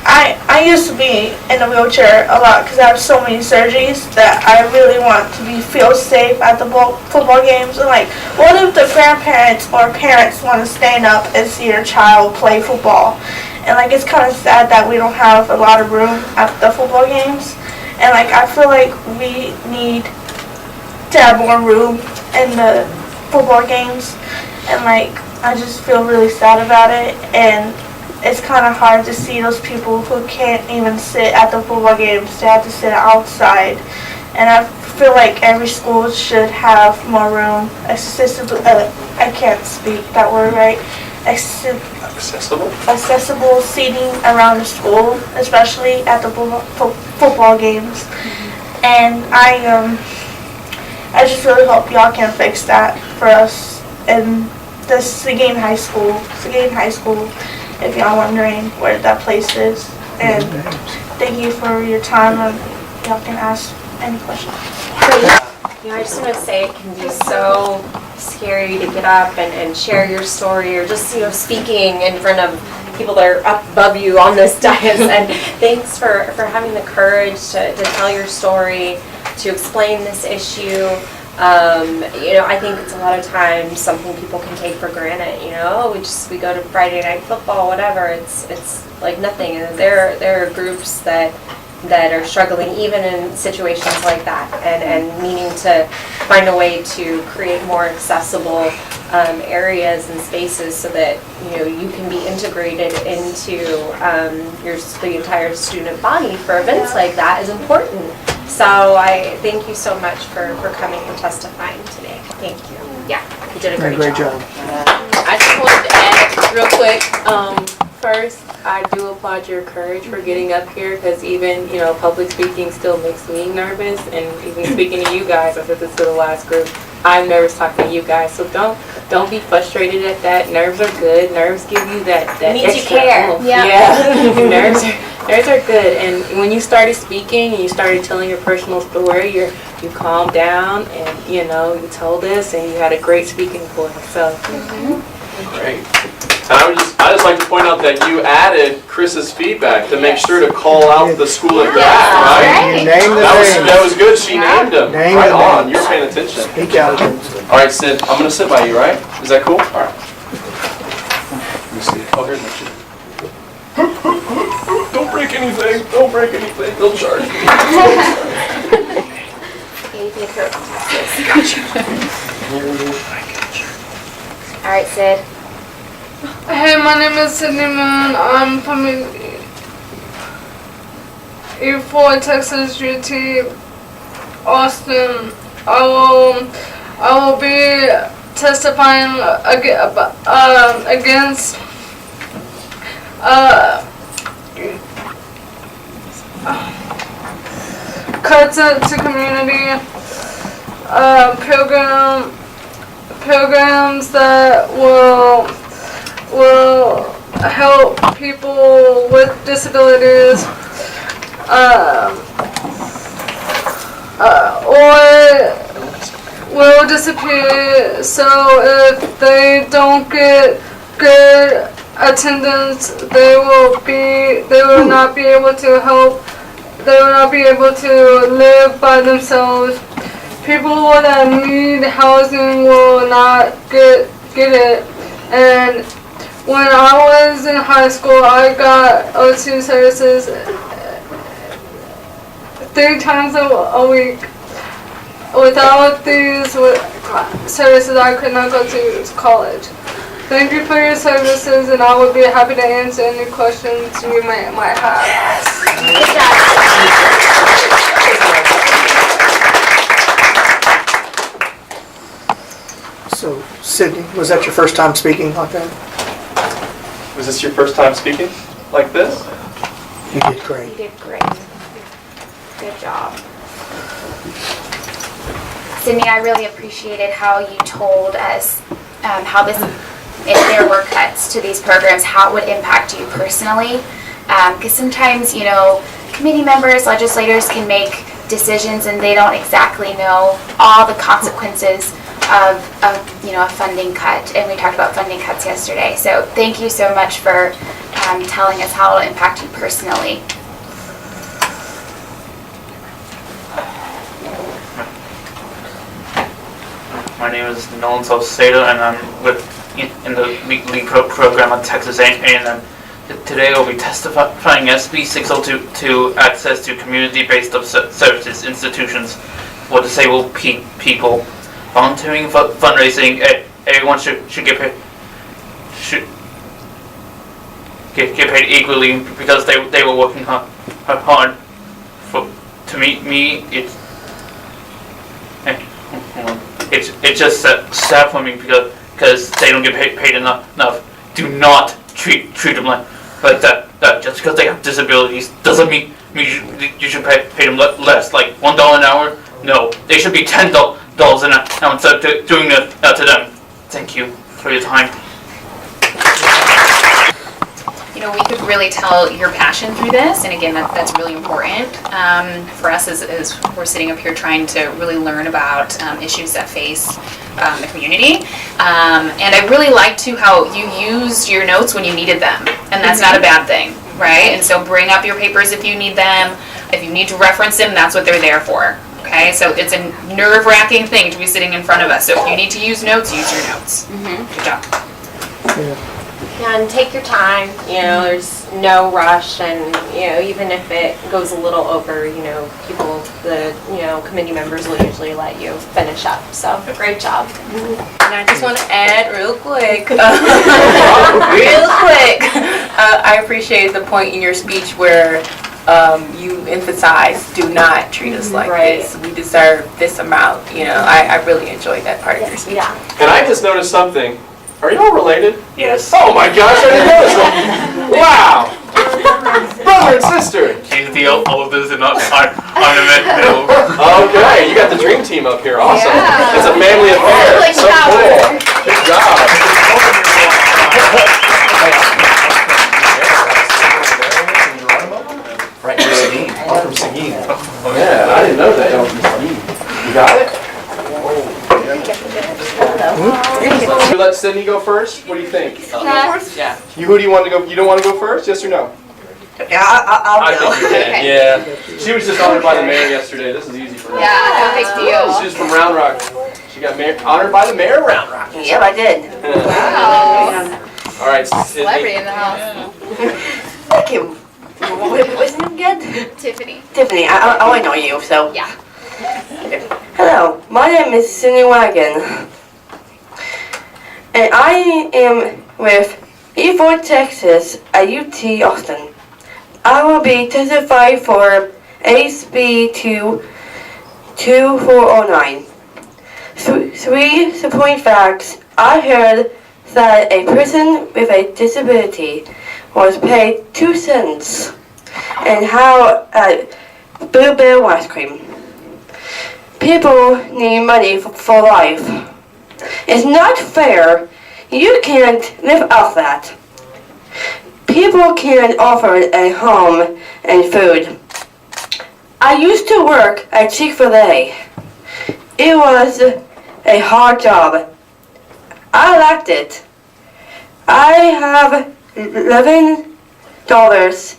I used to be in a wheelchair a lot because I have so many surgeries that I really want to feel safe at the football games. And like, what if the grandparents or parents want to stand up and see your child play football? And like, it's kind of sad that we don't have a lot of room at the football games. And like, I feel like we need to have more room in the football games. And like, I just feel really sad about it. And it's kind of hard to see those people who can't even sit at the football games. They have to sit outside. And I feel like every school should have more room. Accessible, I can't speak that word right. Accessible seating around the school, especially at the football games. And I just really hope y'all can fix that for us in the Seguin High School. Seguin High School, if y'all wondering where that place is. And thank you for your time. Y'all can ask any questions. You know, I just want to say it can be so scary to get up and share your story, or just, you know, speaking in front of people that are up above you on this dais. And thanks for having the courage to tell your story, to explain this issue. You know, I think it's a lot of times something people can take for granted. You know, we go to Friday night football, whatever. It's like nothing. And there are groups that are struggling even in situations like that, and needing to find a way to create more accessible areas and spaces so that, you know, you can be integrated into the entire student body for events like that is important. So I thank you so much for coming and testifying today. Thank you. Yeah, you did a great job. I just wanted to add real quick, first, I do applaud your courage for getting up here, because even, you know, public speaking still makes me nervous, and even speaking to you guys, I said this to the last group, I'm nervous talking to you guys, so don't be frustrated at that. Nerves are good. Nerves give you that It means extra you care. oomph. Yeah. Nerves are good, and when you started speaking and you started telling your personal story, you calmed down, and, you know, you told us, and you had a great speaking voice. So. Great. And I just like to point out that you added Chris's feedback to make sure to call out the school at bat, right? You named the That was good. She named him. Named Right the on. names. You're paying attention. Speak out again. All right, Sid. I'm gonna sit by you, right? Is that cool? All right. Let me see. Oh, here's my shit. Don't break anything. Don't break anything. They'll charge me. All right, Sid. Hey, my name is Sydney Moon. I'm from E4 Texas UT Austin. I will be testifying against cuts to community programs that will help people with disabilities, or will disappear. So if they don't get good attendance, they will not be able to help. They will not be able to live by themselves. People that need housing will not get it. And when I was in high school, I got O2 services 3 times a week. Without these services, I could not go to college. Thank you for your services, and I would be happy to answer any questions you might have. So, Sydney, was that your first time speaking like that? Was this your first time speaking like this? You did great. You did great. Good job. Sydney, I really appreciated how you told us how this, if there were cuts to these programs, how it would impact you personally. Because sometimes, you know, committee members, legislators can make decisions and they don't exactly know all the consequences of a funding cut, and we talked about funding cuts yesterday. So thank you so much for telling us how it'll impact you personally. My name is Nolan Salcedo, and I'm in the league program at Texas A&M. Today we'll be testifying SB 602 to access to community-based services institutions for disabled people. Volunteering, fundraising, everyone should get paid equally because they were working hard. To me, it's just sad for me because they don't get paid enough. Do not treat them like that. Just because they have disabilities doesn't mean you should pay them less. Like $1 an hour? No, they should be $10 an hour instead of doing that to them. Thank you for your time. We could really tell your passion through this, and again, that's really important for us as we're sitting up here trying to really learn about issues that face the community. And I really liked too how you used your notes when you needed them, and that's not a bad thing, right? And so bring up your papers if you need them. If you need to reference them, that's what they're there for. Okay, so it's a nerve-wracking thing to be sitting in front of us. So if you need to use notes, use your notes. Good job. Yeah, and take your time, there's no rush, and, even if it goes a little over, the committee members will usually let you finish up, so great job. And I just want to add real quick, I appreciate the point in your speech where you emphasize, do not treat us like this. We deserve this amount, I really enjoyed that part of your speech. Yeah. And I just noticed something. Are y'all related? Yes. Oh my gosh, I didn't notice that. Wow. Brother and sister. Change the oldest and not middle. Okay, you got the dream team up here. Awesome. Yeah. It's a family affair. Like So power. cool. Good job. Right from Seguin. I'm from Seguin. Oh yeah, I didn't know that. Y'all from Seguin. You got it? Should we let Sydney go first? What do you think? Yeah. Who do you want to go? You don't want to go first? Yes or no? Yeah, I'll I go. think you can. Yeah. She was just honored by the mayor yesterday. This is easy for her. Yeah, no big deal. She's from Round Rock. She got honored by the mayor of Round Rock. Yep, I did. All right, Sydney. Celebrity in the house. Thank you. What's your name again? Tiffany. Tiffany, I know you, so. Yeah. Hello, my name is Cindy Wagon. And I am with E4 Texas at UT Austin. I will be testifying for ASB 2409. Three supporting facts. I heard that a person with a disability was paid 2 cents and how at Bluebell ice cream. People need money for life. It's not fair. You can't live off that. People can't offer a home and food. I used to work at Chick-fil-A. It was a hard job. I liked it. I have $11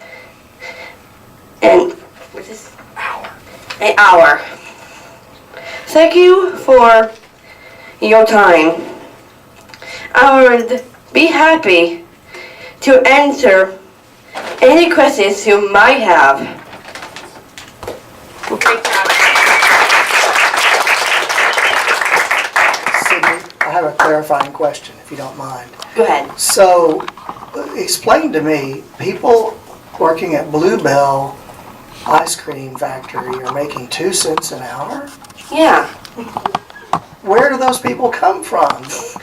and an hour. Thank you for your time. I would be happy to answer any questions you might have. Great job. Sydney, I have a clarifying question, if you don't mind. Go ahead. So, explain to me, people working at Bluebell Ice Cream Factory are making 2 cents an hour? Yeah. Where do those people come from? So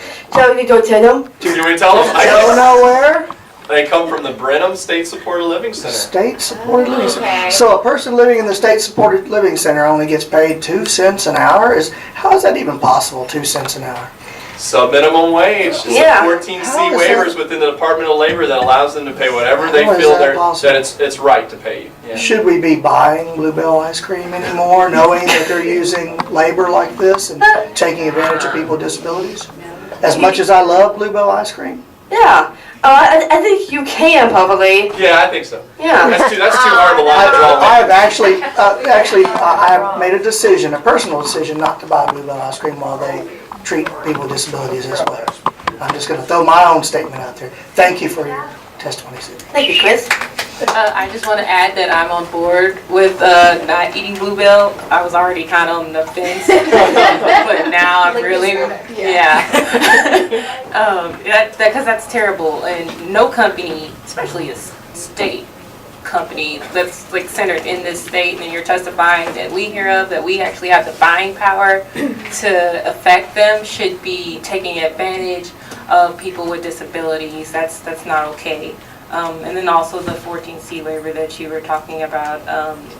you don't tell them? Do we tell them? Don't know where? They come from the Brenham State Supported Living Center. State Supported Living Center. Okay. So a person living in the State Supported Living Center only gets paid 2 cents an hour? How is that even possible, 2 cents an hour? Sub-minimum wage. It's Yeah. 14C How is waivers within the Department of Labor that allows them to pay whatever they How is feel that possible? that it's right to pay you. Yeah. Should we be buying Bluebell ice cream anymore, knowing that they're using labor like this and taking advantage of people with disabilities? As much as I love Bluebell ice cream, Yeah. I think you can probably. Yeah, I think so. Yeah. That's too hard of a line to draw. I have actually, I have made a decision, a personal decision, not to buy Bluebell ice cream while they treat people with disabilities this way. I'm just going to throw my own statement out there. Thank you for your testimony, Cindy. Thank you, Chris. I just want to add that I'm on board with not eating Bluebell. I was already kind of on the fence, but now I'm really, because that's terrible. And no company, especially a state company that's like centered in this state, and you're testifying that we hear of, that we actually have the buying power to affect them, should be taking advantage of people with disabilities. That's not okay. And then also the 14C waiver that you were talking about,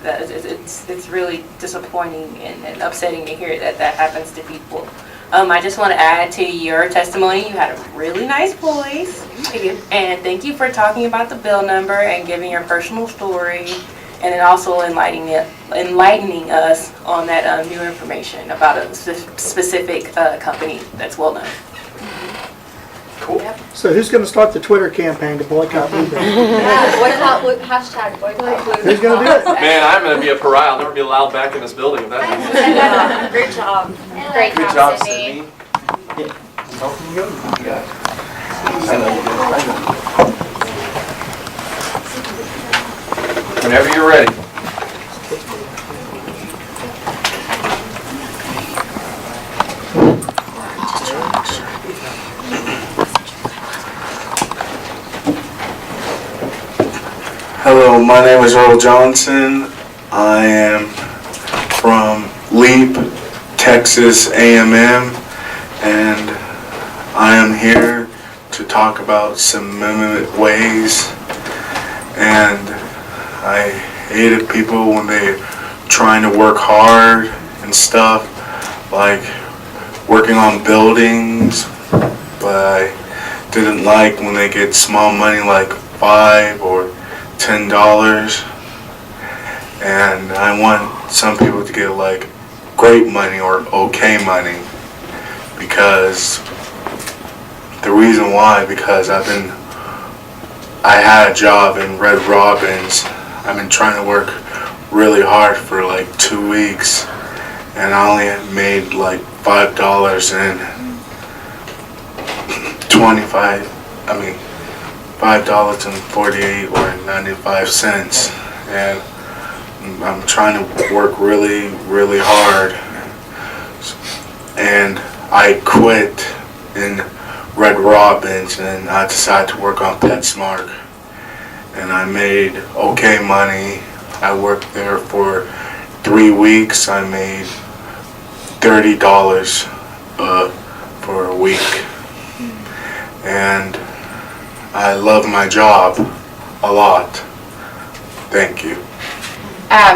it's really disappointing and upsetting to hear that happens to people. I just want to add to your testimony, you had a really nice voice. Thank you. And thank you for talking about the bill number and giving your personal story, and then also enlightening us on that new information about a specific company that's well known. Cool. So who's going to start the Twitter campaign to boycott Bluebell? Hashtag boycott Bluebell. Who's going to do it? Man, I'm going to be a pariah. I'll never be allowed back in this building if that happens. Great job. Great Good job, job, Sydney. Sydney. Helping you. You got it. I know you did. I know. Whenever you're ready. Hello, my name is Earl Johnson. I am from Leap, Texas A&M, and I am here to talk about some minimum wage. And I hated people when they're trying to work hard and stuff, like working on buildings, but I didn't like when they get small money like $5 or $10, and I want some people to get like great money or okay money, because the reason why, because I had a job in Red Robin's. I've been trying to work really hard for like 2 weeks, and I only made like $5 and $5.48 or 95 cents, and I'm trying to work really, really hard. And I quit in Red Robin's, and I decided to work on PetSmart, and I made okay money. I worked there for 3 weeks. I made $30 for a week, and I love my job a lot. Thank you.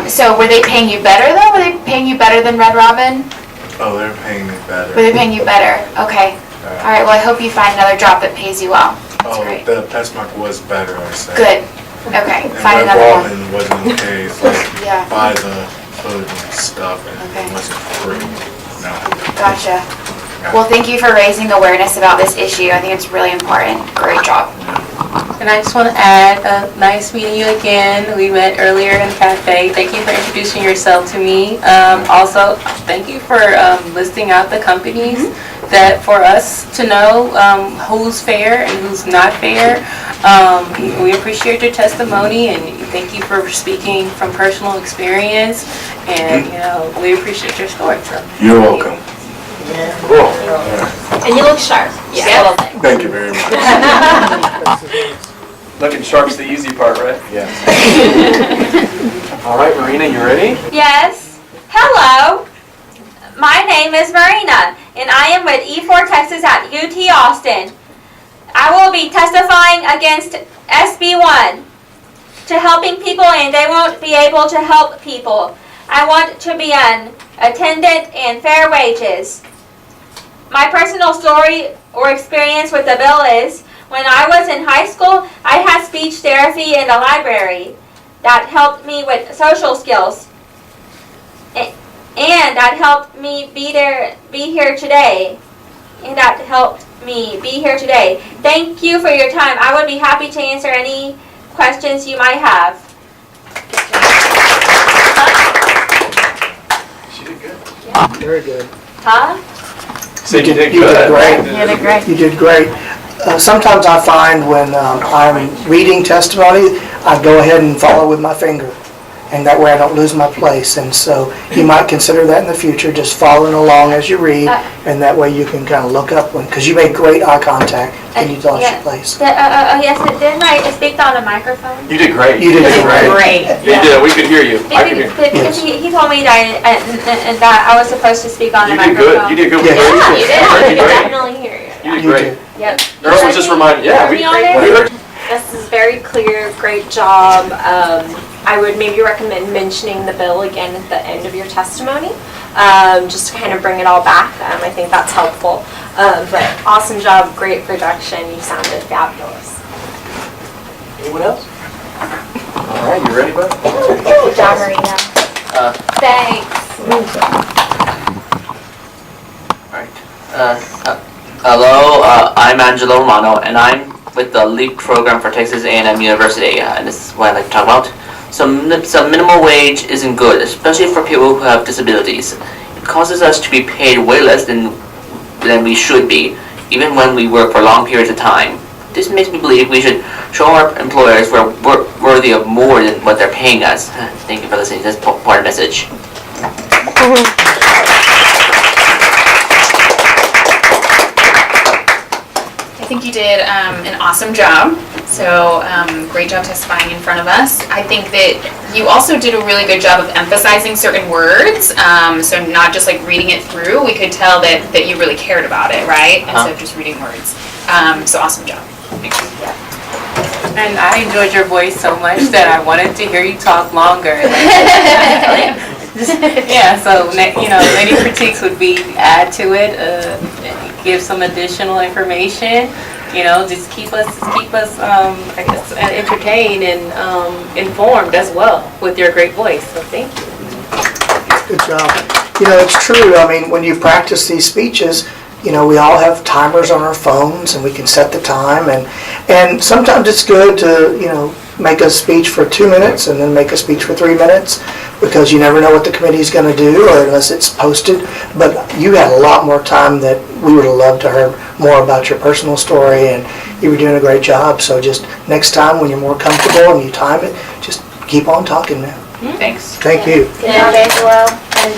So were they paying you better though? Were they paying you better than Red Robin? Oh, they're paying me better. Were they paying you better? Okay. All right. Well, I hope you find another job that pays you well. That's great. The PetSmart was better, I said. Good. Okay. And Find Red another one. Robin wasn't okay. It's like Yeah. buy the food and stuff, and Okay. it wasn't free. No. Gotcha. Well, thank you for raising awareness about this issue. I think it's really important. Great job. And I just want to add, nice meeting you again. We met earlier in the cafe. Thank you for introducing yourself to me. Also, thank you for listing out the companies that for us to know who's fair and who's not fair. We appreciate your testimony, and thank you for speaking from personal experience. And we appreciate your story. So. You're welcome. Cool. And you look sharp. Yeah. Thank you very much. Looking sharp's the easy part, right? Yes. All right, Marina, you ready? Yes. Hello. My name is Marina, and I am with E4 Texas at UT Austin. I will be testifying against SB1 to helping people, and they won't be able to help people. I want to be on attendant and fair wages. My personal story or experience with the bill is, when I was in high school, I had speech therapy in the library. That helped me with social skills. And that helped me be here today. Thank you for your time. I would be happy to answer any questions you might have. She did good. Very good. Huh? So you did You good. did great. You did great. You did great. Sometimes I find when I'm reading testimony, I go ahead and follow with my finger, and that way I don't lose my place. And so you might consider that in the future, just following along as you read, and that way you can kind of look up, because you made great eye contact and you lost your place. Yes, didn't I speak on the microphone? You did great. You did great. You did. We could hear you. I could hear. Because he told me that I was supposed to speak on the You did good. microphone. You did good. Yeah, Yeah, you did. You I did can great. definitely hear you. You did great. Yep. Earl was just reminding. Yeah, we heard. This is very clear, great job. I would maybe recommend mentioning the bill again at the end of your testimony, just to kind of bring it all back. I think that's helpful. But awesome job, great production. You sounded fabulous. Anyone else? All right, you ready, bud? Good job, Marina. Thanks. Hello, I'm Angelo Romano, and I'm with the LEAP program for Texas A&M University, and this is what I'd like to talk about. Some minimum wage isn't good, especially for people who have disabilities. It causes us to be paid way less than we should be, even when we work for long periods of time. This makes me believe we should show our employers we're worthy of more than what they're paying us. Thank you for listening to this part of the message. I think you did an awesome job. So great job testifying in front of us. I think that you also did a really good job of emphasizing certain words. So not just like reading it through, we could tell that you really cared about it, right? Instead of just reading words. So awesome job. And I enjoyed your voice so much that I wanted to hear you talk longer. Yeah, so any critiques would be add to it, give some additional information. Just keep us I guess entertained and informed as well with your great voice. So thank you. Good job. It's true. I mean, when you practice these speeches, we all have timers on our phones, and we can set the time. And sometimes it's good to, make a speech for 2 minutes and then make a speech for 3 minutes, because you never know what the committee's going to do, or unless it's posted. But you had a lot more time that we would have loved to hear more about your personal story, and you were doing a great job. So just next time when you're more comfortable and you time it, just keep on talking now. Thanks. Thank you. Yeah, well, and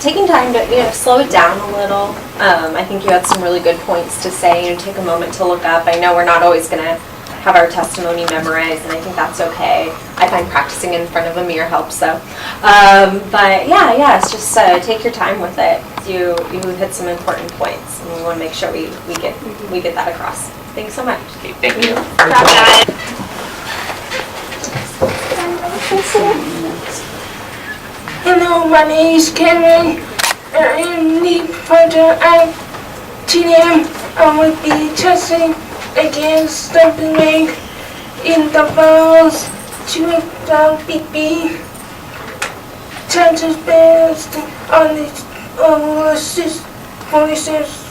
taking time to slow it down a little. I think you had some really good points to say. Take a moment to look up. I know we're not always going to have our testimony memorized, and I think that's okay. I find practicing in front of a mirror helps. So, but yeah, it's just take your time with it. You hit some important points, and we want to make sure we get that across. Thanks so much. Okay, thank you. Hello, my name is Cameron. I am the project at TDM. I will be testing against the leg in the balls to the BB. Chances based on the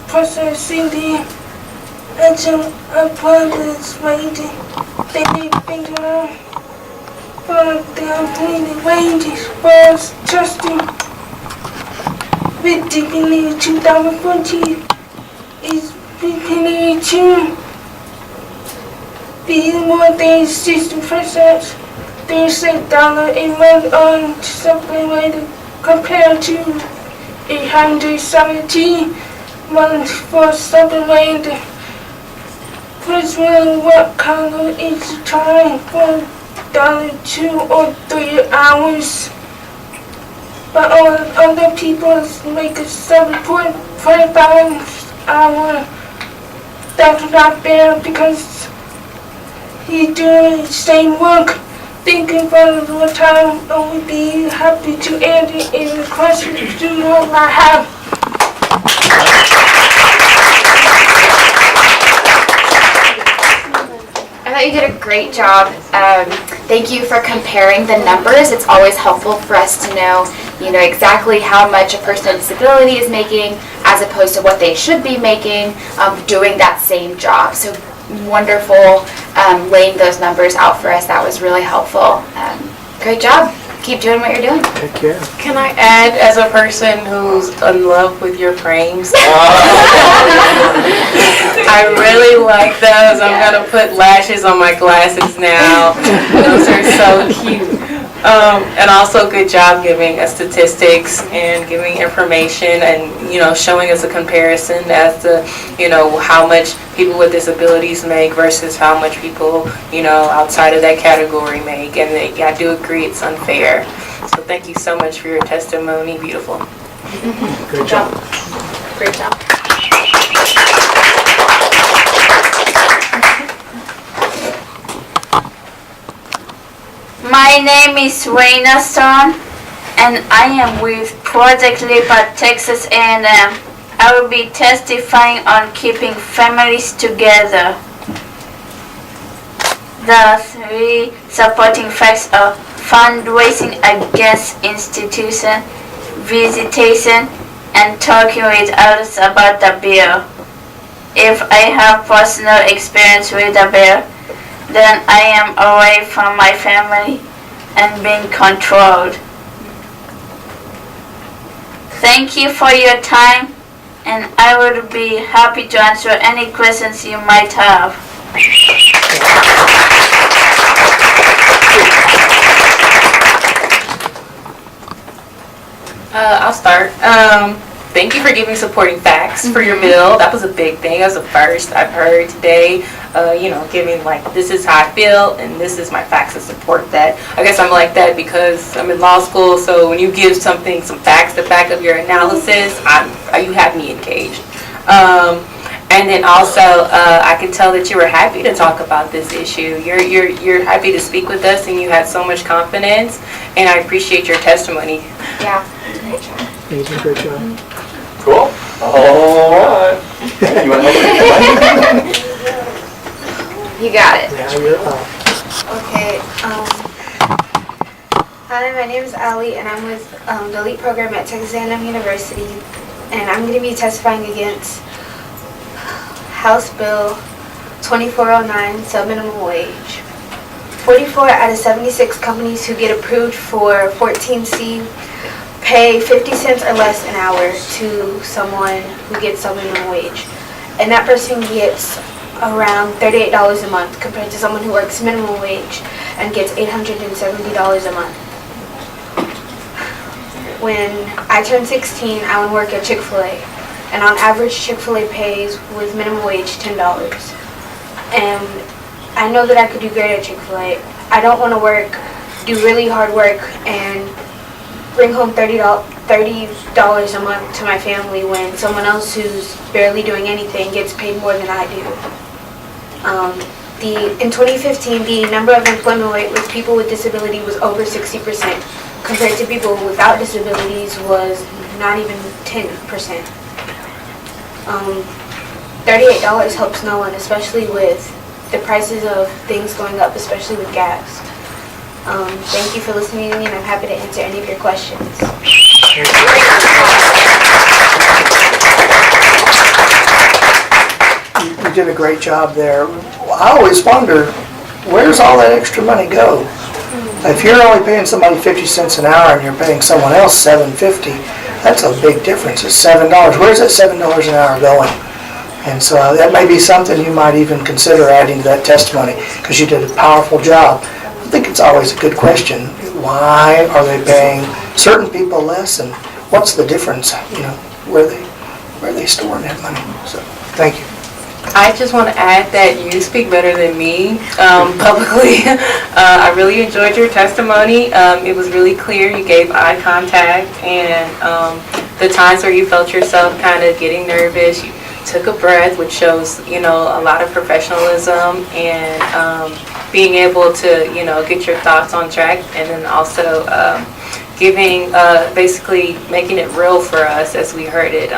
processing the agent upon this weight. They finger for the ranges was testing with the 2014 is beginning to be more than 60%. There's $1 in month on supplement compared to 870 months for supplement. First one, what color is time for $2 or 3 hours? But all other people make a 7.5 hour. That's not fair because he doing the same work. Thinking for the time, I would be happy to answer any questions you might have. thought you did a great job. Thank you for comparing the numbers. It's always helpful for us to know, exactly how much a person with disability is making as opposed to what they should be making doing that same job. So wonderful laying those numbers out for us. That was really helpful. Great job. Keep doing what you're doing. Take care. Can I add, as a person who's in love with your frames? I really like those. I'm gonna put lashes on my glasses now. Those are so cute. And also, good job giving us statistics and giving information and, showing us a comparison as to, how much people with disabilities make versus how much people, outside of that category make. And I do agree it's unfair. So thank you so much for your testimony. Beautiful. Good job. Great job. My name is Raina Stone, and I am with Project Leap at Texas A&M. I will be testifying on keeping families together. The 3 supporting facts are fundraising against institution, visitation, and talking with others about the bill. If I have personal experience with the bill, then I am away from my family and being controlled. Thank you for your time, and I would be happy to answer any questions you might have. I'll start. Thank you for giving supporting facts for your bill. That was a big thing. That was the first I've heard today. Giving this is how I feel and this is my facts to support that. I guess I'm like that because I'm in law school. So when you give some facts to back up your analysis, you have me engaged. And then also, I can tell that you were happy to talk about this issue. You're happy to speak with us, and you had so much confidence. And I appreciate your testimony. Yeah, great job. You did a great job. Cool. All right. You want to help me? You got it. Now you're up. Okay. Hi, my name is Ali, and I'm with the LEAP program at Texas A&M University, and I'm going to be testifying against House Bill 2409, sub-minimum wage. 44 out of 76 companies who get approved for 14C pay 50 cents or less an hour to someone who gets sub-minimum wage. And that person gets around $38 a month compared to someone who works minimum wage and gets $870 a month. When I turned 16, I would work at Chick-fil-A. And on average, Chick-fil-A pays with minimum wage $10. And I know that I could do great at Chick-fil-A. I don't want to do really hard work and bring home $30 a month to my family when someone else who's barely doing anything gets paid more than I do. In 2015, the number of employment rate with people with disability was over 60%, compared to people without disabilities was not even 10%. $38 helps no one, especially with the prices of things going up, especially with gas. Thank you for listening to me, and I'm happy to answer any of your questions. You did a great job there. I always wonder, where's all that extra money go? If you're only paying somebody 50 cents an hour and you're paying someone else $7.50, that's a big difference. It's $7. Where's that $7 an hour going? And so that may be something you might even consider adding to that testimony, because you did a powerful job. I think it's always a good question. Why are they paying certain people less, and what's the difference? Where are they storing that money? So, thank you. I just want to add that you speak better than me publicly. I really enjoyed your testimony. It was really clear. You gave eye contact, and the times where you felt yourself kind of getting nervous, you took a breath, which shows, a lot of professionalism and being able to, get your thoughts on track, and then also giving, basically making it real for us as we heard it.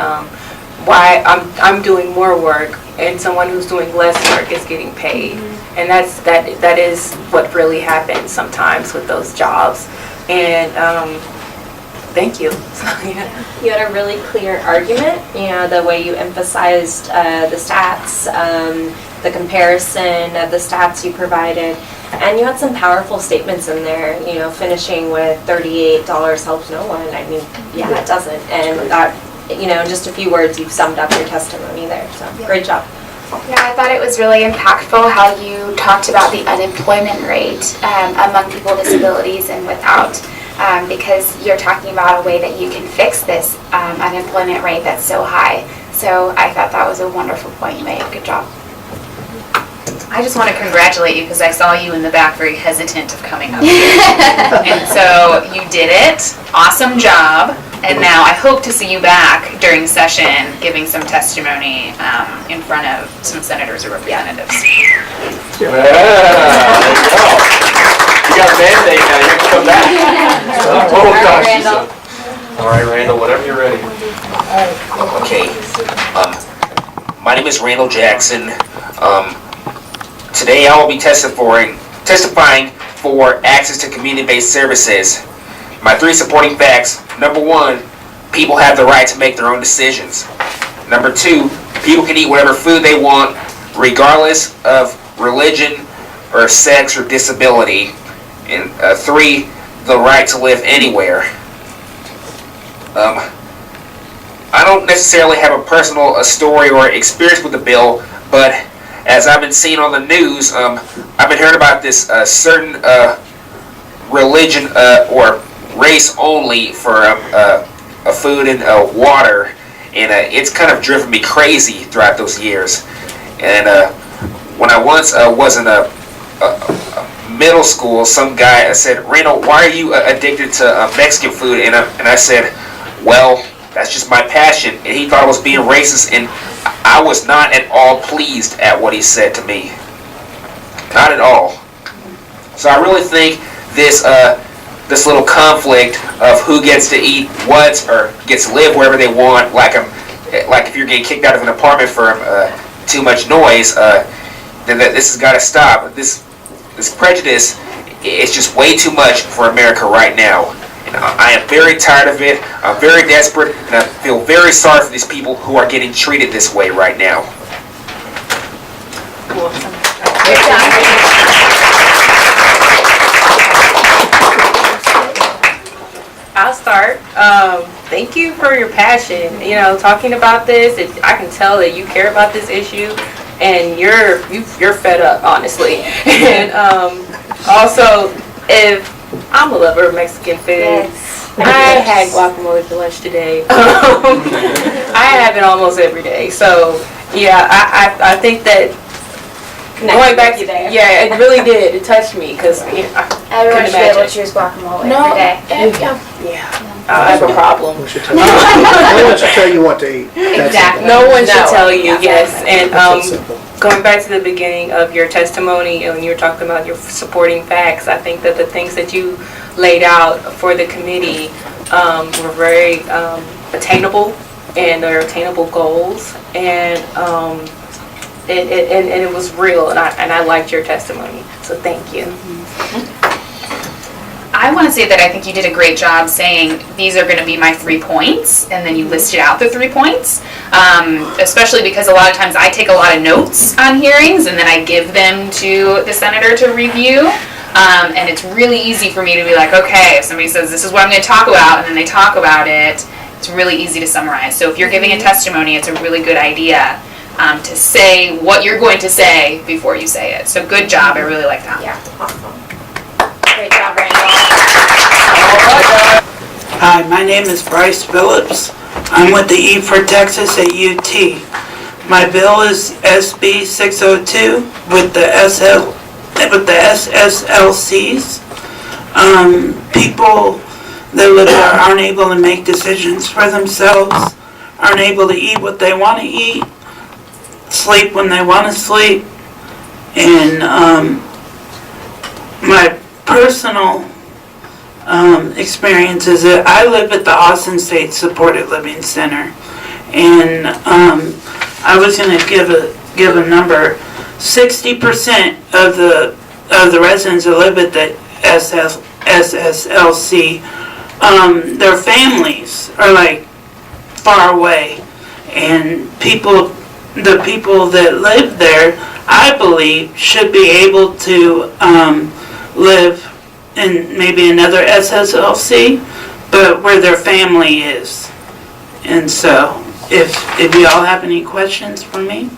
Why I'm doing more work and someone who's doing less work is getting paid. And that is what really happens sometimes with those jobs. And thank you. You had a really clear argument, the way you emphasized the stats, the comparison of the stats you provided, and you had some powerful statements in there, finishing with $38 helps no one. I mean, yeah, it doesn't. And that, in just a few words, you've summed up your testimony there. So great job. Yeah, I thought it was really impactful how you talked about the unemployment rate among people with disabilities and without, because you're talking about a way that you can fix this unemployment rate that's so high. So I thought that was a wonderful point you made. Good job. I just want to congratulate you because I saw you in the back very hesitant of coming up here. And so you did it. Awesome job. And now I hope to see you back during session giving some testimony in front of some senators or representatives. Yeah, there you go. You got a mandate now. You have to come back. Oh, gosh. All right, Randall, whenever you're ready. Okay. My name is Randall Jackson. Today I will be testifying for access to community-based services. My 3 supporting facts: number 1, people have the right to make their own decisions. Number 2, people can eat whatever food they want, regardless of religion or sex or disability. And 3, the right to live anywhere. I don't necessarily have a personal story or experience with the bill, but as I've been seeing on the news, I've been hearing about this certain religion or race only for food and water, and it's kind of driven me crazy throughout those years. And when I once was in a middle school, some guy said, "Randall, why are you addicted to Mexican food?" And I said, "Well, that's just my passion." And he thought I was being racist, and I was not at all pleased at what he said to me. Not at all. So I really think this little conflict of who gets to eat what or gets to live wherever they want, like if you're getting kicked out of an apartment for too much noise, then this has got to stop. This prejudice is just way too much for America right now. And I am very tired of it. I'm very desperate, and I feel very sorry for these people who are getting treated this way right now. I'll start. Thank you for your passion. Talking about this, I can tell that you care about this issue, and you're fed up, honestly. And also, if I'm a lover of Mexican food. Yes. I had guacamole for lunch today. I have it almost every day. So yeah, I think that going back to that, yeah, it really did. It touched me because Everyone should be able to choose guacamole every day. Yeah. I have a problem. No one should tell you what to eat. Exactly. No one should tell you, yes. And That's simple. going back to the beginning of your testimony, and you were talking about your supporting facts, I think that the things that you laid out for the committee were very attainable, and they're attainable goals, and it was real, and I liked your testimony, so thank you. I want to say that I think you did a great job saying these are going to be my 3 points, and then you listed out the 3 points, especially because a lot of times I take a lot of notes on hearings and then I give them to the senator to review, and it's really easy for me to be like, okay, if somebody says this is what I'm going to talk about, and then they talk about it, it's really easy to summarize. So if you're giving a testimony, it's a really good idea to say what you're going to say before you say it. So good job, I really like that. Yeah, awesome. Great job, Randall. Hi, my name is Bryce Phillips. I'm with the E4 Texas at UT. My bill is SB 602 with the SSLCs. People that live there aren't able to make decisions for themselves, aren't able to eat what they want to eat, sleep when they want to sleep, and my personal experience is that I live at the Austin State Supported Living Center, and I was going to give a number. 60% of the residents that live at the SSLC, their families are like far away, and the people that live there, I believe, should be able to live in maybe another SSLC, but where their family is. And so, if y'all have any questions for me?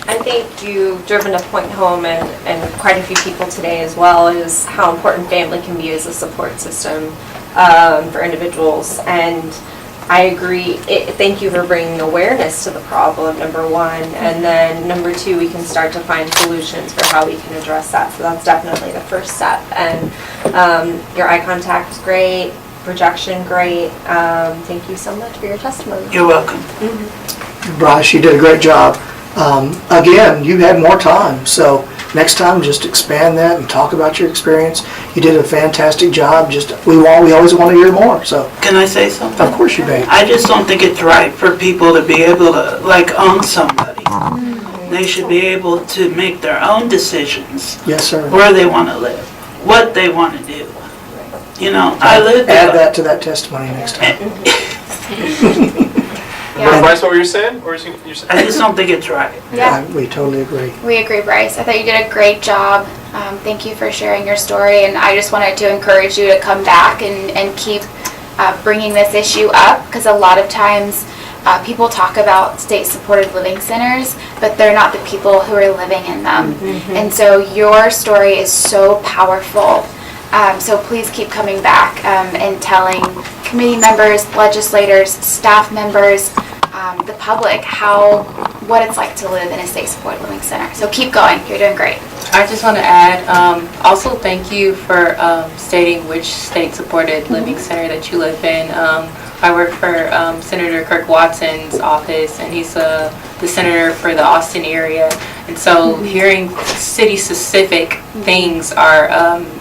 I think you've driven a point home, and quite a few people today as well, is how important family can be as a support system for individuals. And I agree. Thank you for bringing awareness to the problem, number one. And then number two, we can start to find solutions for how we can address that. So that's definitely the first step. And your eye contact is great, projection great. Thank you so much for your testimony. You're welcome. Bryce, you did a great job. Again, you had more time, so next time just expand that and talk about your experience. You did a fantastic job. We always want to hear more. So can I say something? Of course you may. I just don't think it's right for people to be able to own somebody. They should be able to make their own decisions. Yes, sir. Where they want to live, what they want to do. You know, I live. Add that to that testimony next time. Bryce, what were you saying? I just don't think it's right. Yeah. We totally agree. We agree, Bryce. I thought you did a great job. Thank you for sharing your story, and I just wanted to encourage you to come back and keep bringing this issue up, because a lot of times people talk about state-supported living centers, but they're not the people who are living in them. And so your story is so powerful. So please keep coming back and telling committee members, legislators, staff members, the public what it's like to live in a state-supported living center. So keep going. You're doing great. I just want to add, also thank you for stating which state-supported living center that you live in. I work for Senator Kirk Watson's office, and he's the senator for the Austin area. And so hearing city-specific things are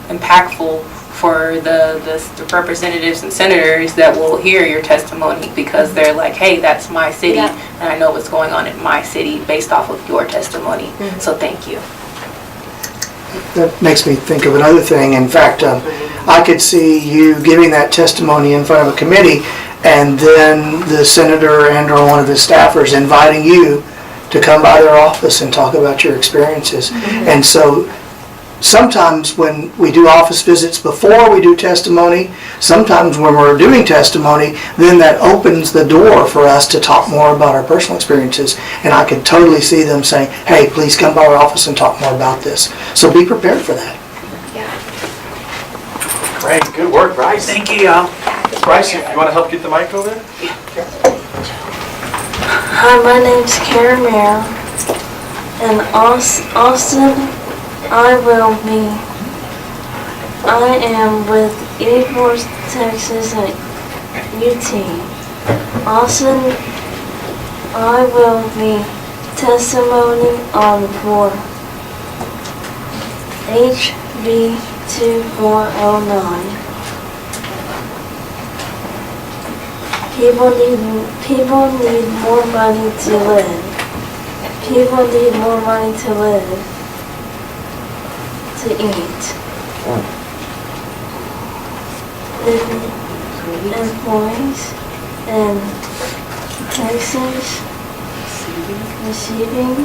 impactful for the representatives and senators that will hear your testimony, because they're like, hey, that's my city, and I know what's going on in my city based off of your testimony. So thank you. That makes me think of another thing. In fact, I could see you giving that testimony in front of a committee, and then the senator and or one of the staffers inviting you to come by their office and talk about your experiences. And so sometimes when we do office visits before we do testimony, sometimes when we're doing testimony, then that opens the door for us to talk more about our personal experiences. And I could totally see them saying, hey, please come by our office and talk more about this. So be prepared for that. Great, good work, Bryce. Thank you, y'all. Bryce, you want to help get the mic over there? Hi, my name's Karen Merrill, and Austin, I am with E4 Texas at UT. Austin, I will be testimony on for HB 2409. People need more money to live. People need more money to live, to eat. Employees in Texas receiving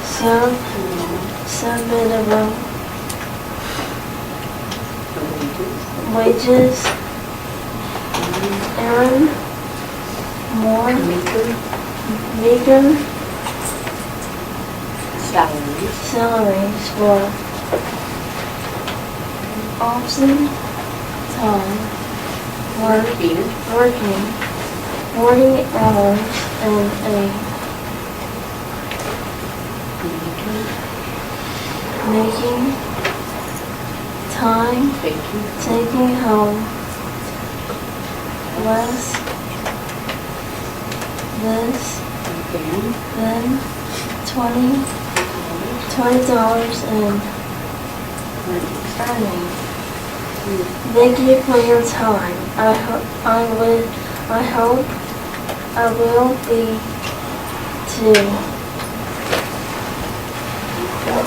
some minimum wages earn more meager salaries for often time working 40 hours and making time taking home less than $20 and earning. Thank you for your time. I hope I will be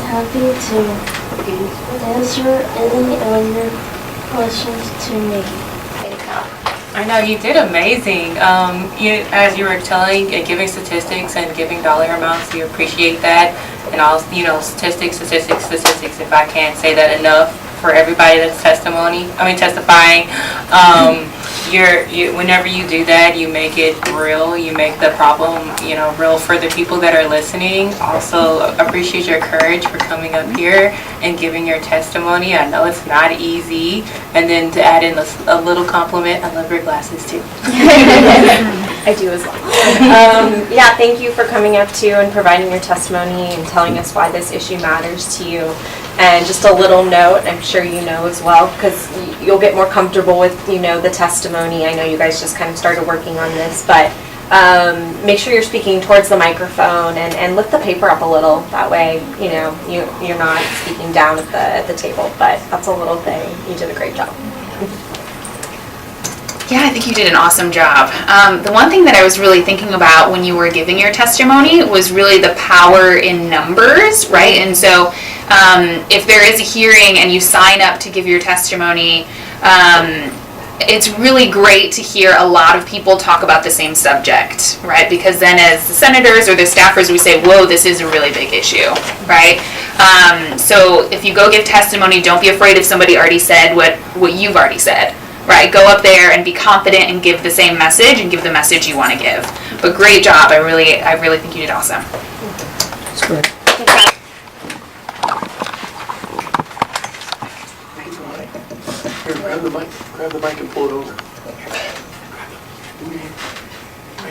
happy to answer any of your questions to me. I know you did amazing. As you were telling and giving statistics and giving dollar amounts, we appreciate that. And also, statistics. If I can't say that enough for everybody that's testifying. Whenever you do that, you make it real. You make the problem, real for the people that are listening. Also, appreciate your courage for coming up here and giving your testimony. I know it's not easy. And then to add in a little compliment, I love your glasses too. I do as well. Yeah, thank you for coming up to and providing your testimony and telling us why this issue matters to you. And just a little note, I'm sure you know as well, because you'll get more comfortable with, the testimony. I know you guys just kind of started working on this, but make sure you're speaking towards the microphone and lift the paper up a little. That way, you're not speaking down at the table, but that's a little thing. You did a great job. Yeah, I think you did an awesome job. The one thing that I was really thinking about when you were giving your testimony was really the power in numbers, right? And so if there is a hearing and you sign up to give your testimony, it's really great to hear a lot of people talk about the same subject, right? Because then as the senators or the staffers, we say, whoa, this is a really big issue, right? So if you go give testimony, don't be afraid if somebody already said what you've already said. Right, go up there and be confident and give the same message and give the message you want to give. But great job, I really think you did awesome. That's great. Here, grab the mic and pull it over. Right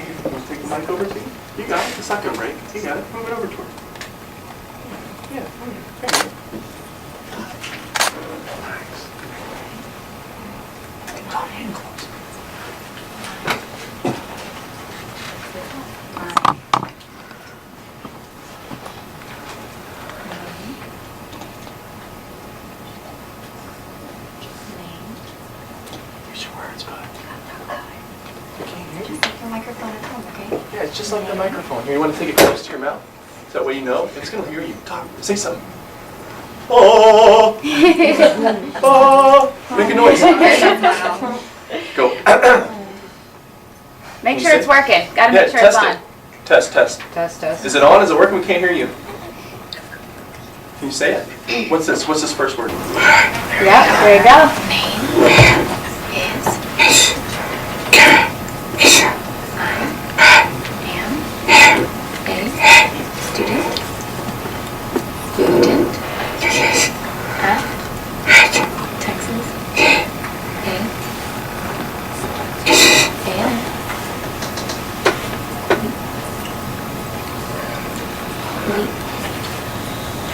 here, you want to take the mic over to you? You got it, it's not gonna break. You got it, move it over to her. Yeah, there you go. Use your words, bud. You can't hear you. Just like your microphone at home, okay? Yeah, it's just like the microphone. Here, you want to take it close to your mouth? So that way you know it's gonna hear you. Talk. Say something. Oh! Oh! Make a noise. Go. Make sure it's working. Gotta make sure it's on. Test. Test. Is it on? Is it working? We can't hear you. Can you say it? What's this? What's this first word? Yeah, there you go.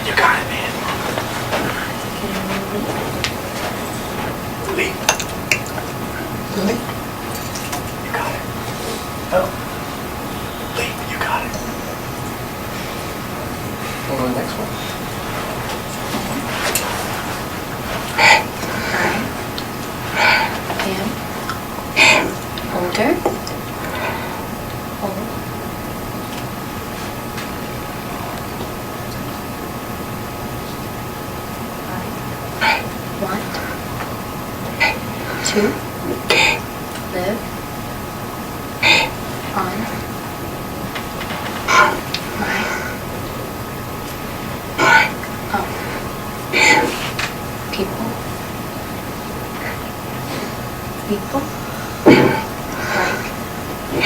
You got it, man. Lee. You got it. Oh. Lee, you got it. We'll go to the next one. Older. Want to live on my own. People like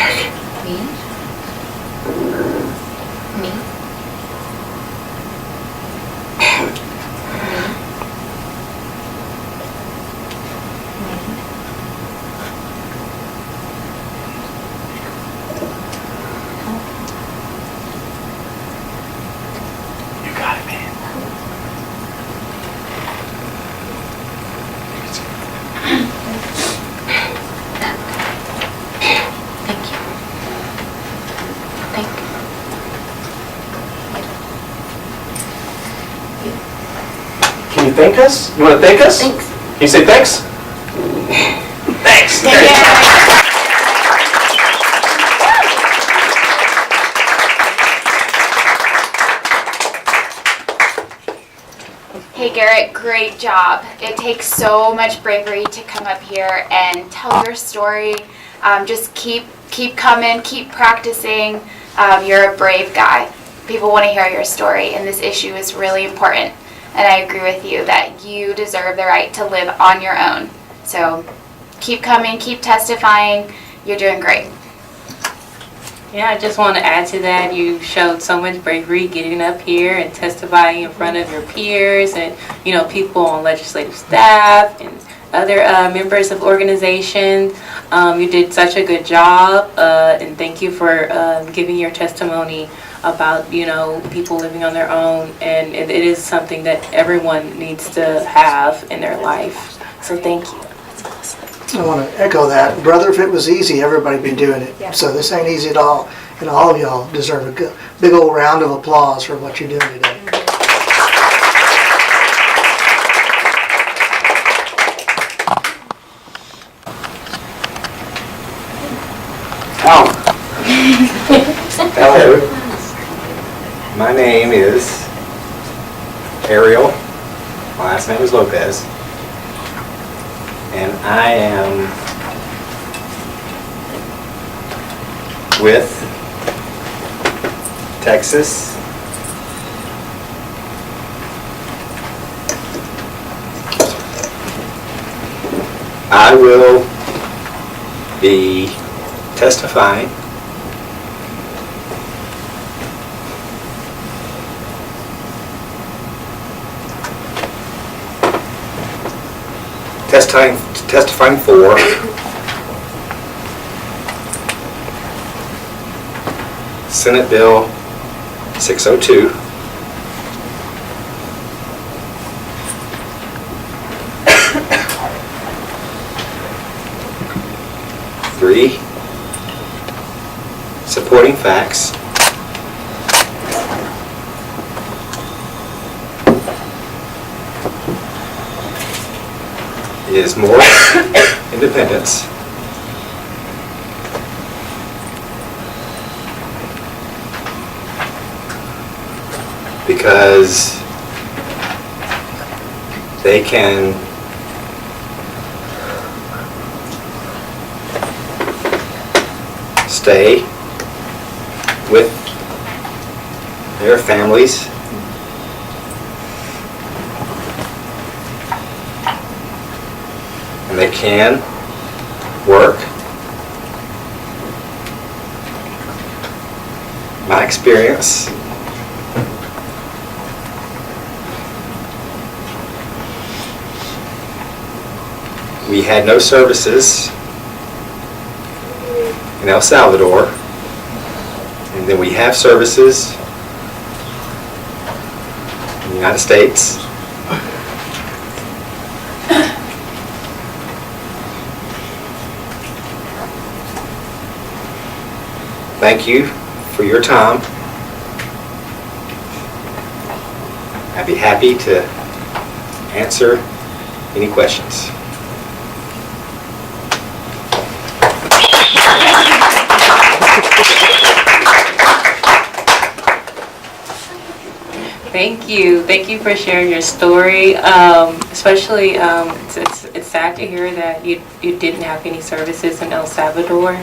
me. You got it, man. Thank you. Can you thank us? You want to thank us? Thanks. Can you say thanks? Thanks. Hey Garrett, great job. It takes so much bravery to come up here and tell your story. Just keep coming, keep practicing. You're a brave guy. People want to hear your story, and this issue is really important. And I agree with you that you deserve the right to live on your own. So keep coming, keep testifying. You're doing great. Yeah, I just want to add to that. You showed so much bravery getting up here and testifying in front of your peers and, you know, people on legislative staff and other members of organizations. You did such a good job, and thank you for giving your testimony about, you know, people living on their own, and it is something that everyone needs to have in their life. So thank you. I want to echo that. Brother, if it was easy, everybody'd be doing it. Yeah. So this ain't easy at all. And all of y'all deserve a good, big old round of applause for what you're doing today. Hello. My name is Ariel. My last name is Lopez. And I am with Texas I will be testifying testifying for Senate Bill 602, three supporting facts, is more independence, because they can stay with their families and they can work. My experience we had no services in El Salvador, and then we have services in the United States. Thank you for your time. I'd be happy to answer any questions. Thank you. Thank you for sharing your story. Especially, it's sad to hear that you didn't have any services in El Salvador.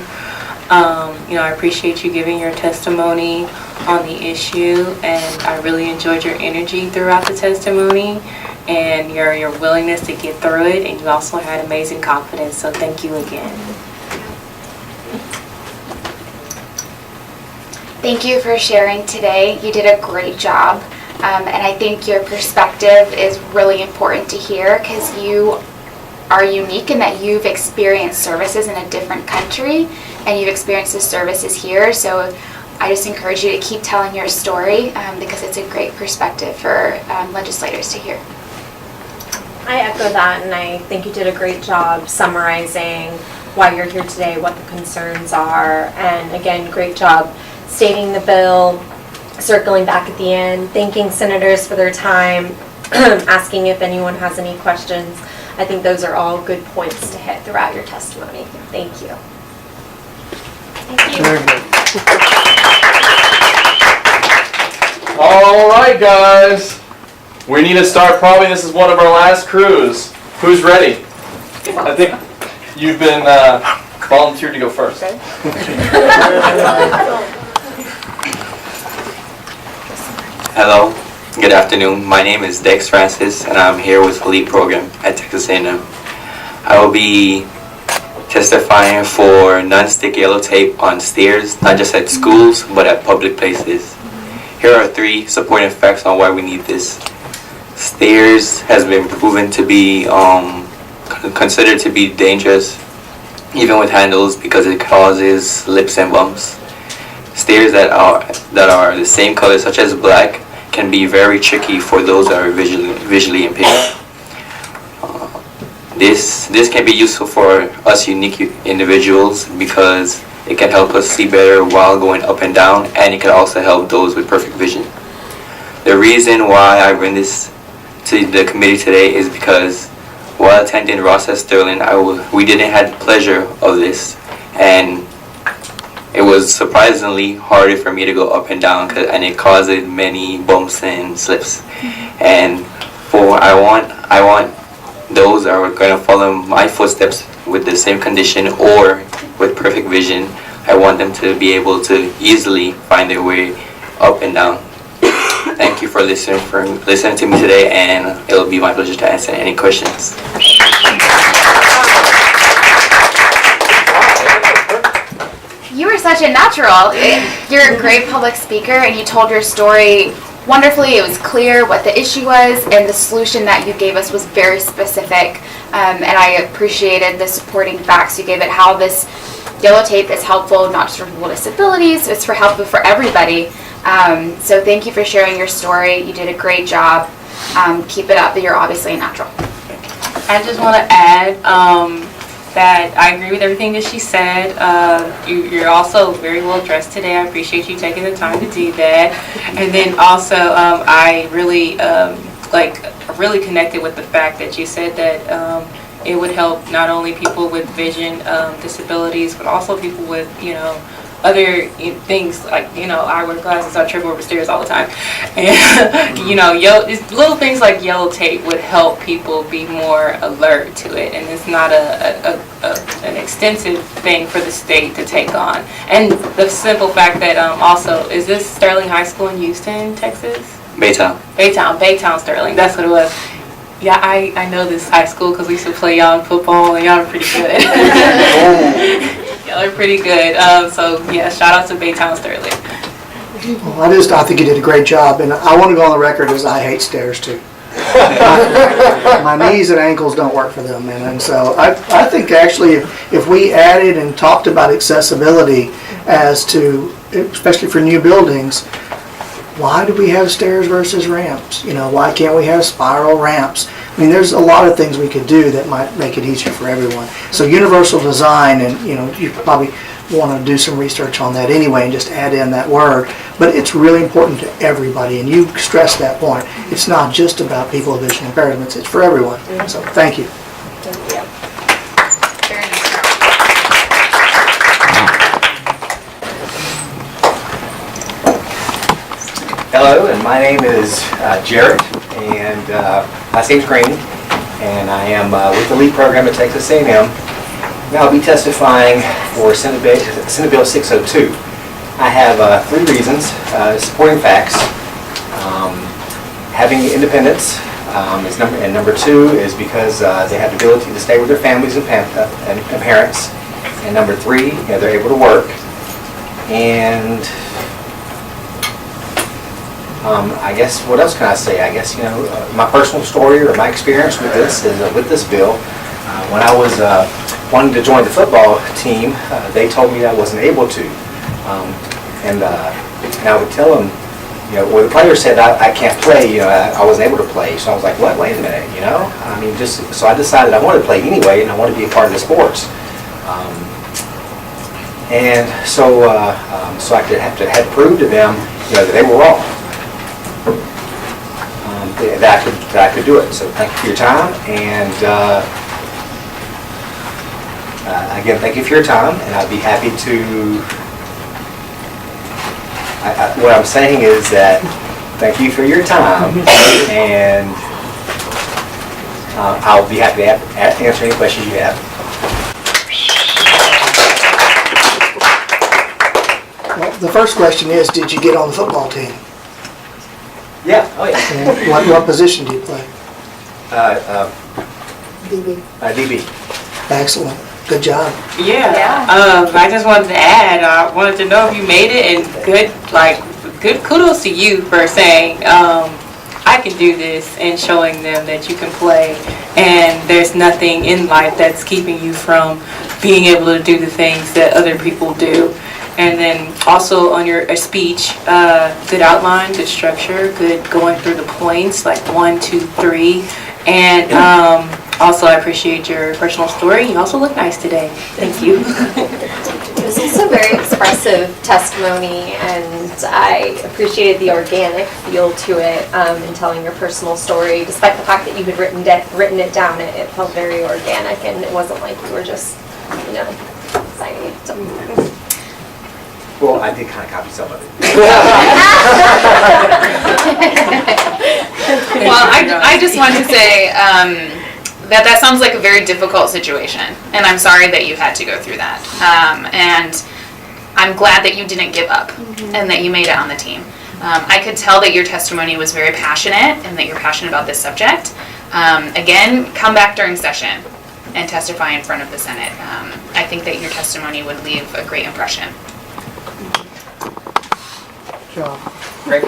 You know, I appreciate you giving your testimony on the issue, and I really enjoyed your energy throughout the testimony and your willingness to get through it, and you also had amazing confidence, so thank you again. Thank you for sharing today. You did a great job. And I think your perspective is really important to hear because you are unique in that you've experienced services in a different country and you've experienced the services here. So I just encourage you to keep telling your story because it's a great perspective for legislators to hear. I echo that, and I think you did a great job summarizing why you're here today, what the concerns are, and again, great job stating the bill, circling back at the end, thanking senators for their time, asking if anyone has any questions. I think those are all good points to hit throughout your testimony. Thank you. Thank you. All right, guys. We need to start probably, this is one of our last crews. Who's ready? I think you've been volunteered to go first. Hello, good afternoon. My name is Dex Francis and I'm here with the LEAP program at Texas A&M. I will be testifying for non-stick yellow tape on stairs, not just at schools, but at public places. Here are 3 supporting facts on why we need this. Stairs has been proven to be considered to be dangerous, even with handles, because it causes slips and bumps. Stairs that are the same color, such as black, can be very tricky for those that are visually impaired. This can be useful for us unique individuals because it can help us see better while going up and down, and it can also help those with perfect vision. The reason why I bring this to the committee today is because while attending Ross S. Sterling, we didn't have the pleasure of this, and it was surprisingly harder for me to go up and down, and it caused many bumps and slips. And I want those that are going to follow my footsteps with the same condition or with perfect vision, I want them to be able to easily find their way up and down. Thank you for listening to me today, and it'll be my pleasure to answer any questions. You were such a natural. You're a great public speaker, and you told your story wonderfully. It was clear what the issue was, and the solution that you gave us was very specific. And I appreciated the supporting facts you gave it, how this yellow tape is helpful not just for people with disabilities, it's helpful for everybody. So thank you for sharing your story. You did a great job. Keep it up. You're obviously a natural. I just want to add that I agree with everything that she said. You're also very well dressed today. I appreciate you taking the time to do that. And then also, I really really connected with the fact that you said that it would help not only people with vision disabilities, but also people with, other things like, I wear glasses, I trip over stairs all the time. And, little things like yellow tape would help people be more alert to it. And it's not an extensive thing for the state to take on. And the simple fact that also, is this Sterling High School in Houston, Texas? Baytown Sterling, that's what it was. Yeah, I know this high school because we used to play y'all in football, and y'all are pretty good. Y'all are pretty good. So yeah, shout out to Baytown Sterling. Well, I think you did a great job, and I want to go on the record as I hate stairs too. My knees and ankles don't work for them, and so I think actually if we added and talked about accessibility as to, especially for new buildings, why do we have stairs versus ramps? Why can't we have spiral ramps? I mean, there's a lot of things we could do that might make it easier for everyone. So universal design, and you probably want to do some research on that anyway and just add in that word. But it's really important to everybody, and you stressed that point. It's not just about people with vision impairments, it's for everyone. So thank you. Hello, and my name is Jarrett, and last name's Green, and I am with the LEAP program at Texas A&M. And I'll be testifying for Senate Bill 602. I have 3 reasons. Supporting facts, having independence, and number 2 is because they have the ability to stay with their families and parents, and number 3, they're able to work, and I guess, what else can I say? I guess, my personal story or my experience with this is with this bill. When I was wanting to join the football team, they told me I wasn't able to. And I would tell them, well, the player said I can't play, I wasn't able to play. So I was like, what? Wait a minute, I mean, so I decided I wanted to play anyway, and I wanted to be a part of the sports. And so I had to prove to them, that they were wrong. That I could do it. So thank you for your time, and again, thank you for your time, and I'd be happy to. What I'm saying is that Thank you for your time, and I'll be happy to answer any questions you have. Well, the first question is, did you get on the football team? Yeah, oh yeah. And what position do you play? DB. Excellent. Good job. Yeah. I just wanted to add, I wanted to know if you made it, and good kudos to you for saying, I can do this, and showing them that you can play, and there's nothing in life that's keeping you from being able to do the things that other people do. And then also on your speech, good outline, good structure, good going through the points, like 1, 2, 3. And also I appreciate your personal story. You also look nice today. Thank you. It was also a very expressive testimony, and I appreciated the organic feel to it in telling your personal story. Despite the fact that you had written it down, it felt very organic, and it wasn't like you were just, signing it. So. Well, I did kind of copy some of it. Well, I just want to say that sounds like a very difficult situation, and I'm sorry that you had to go through that. And I'm glad that you didn't give up and that you made it on the team. I could tell that your testimony was very passionate and that you're passionate about this subject. Again, come back during session and testify in front of the Senate. I think that your testimony would leave a great impression. Job. Great.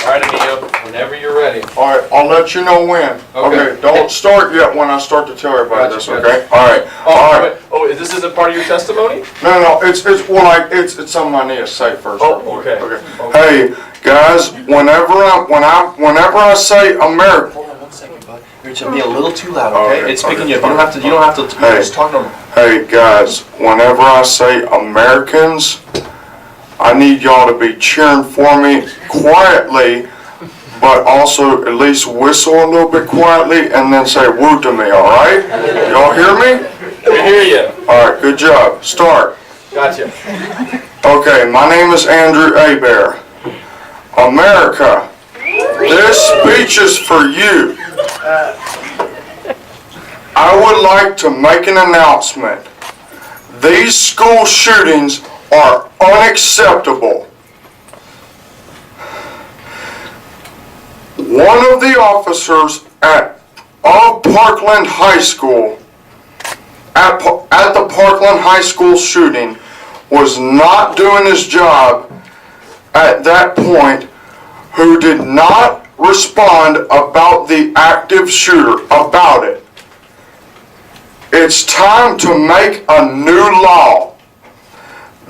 All right, Emilio, whenever you're ready. All right, I'll let you know when. Okay, don't start yet when I start to tell everybody this, okay? All right. Oh, this isn't part of your testimony? No, it's something I need to say first. Oh, okay. Hey, guys, whenever I say America. Hold on 1 second, bud. You're just be a little too loud, okay? It's picking you up. You don't have to just talk normal. Hey, guys, whenever I say Americans, I need y'all to be cheering for me quietly, but also at least whistle a little bit quietly and then say woo to me, all right? Y'all hear me? I hear you. All right, good job. Start. Gotcha. Okay, my name is Andrew Hebert. America, this speech is for you. I would like to make an announcement. These school shootings are unacceptable. One of the officers of Parkland High School, at the Parkland High School shooting, was not doing his job at that point, who did not respond about the active shooter, about it. It's time to make a new law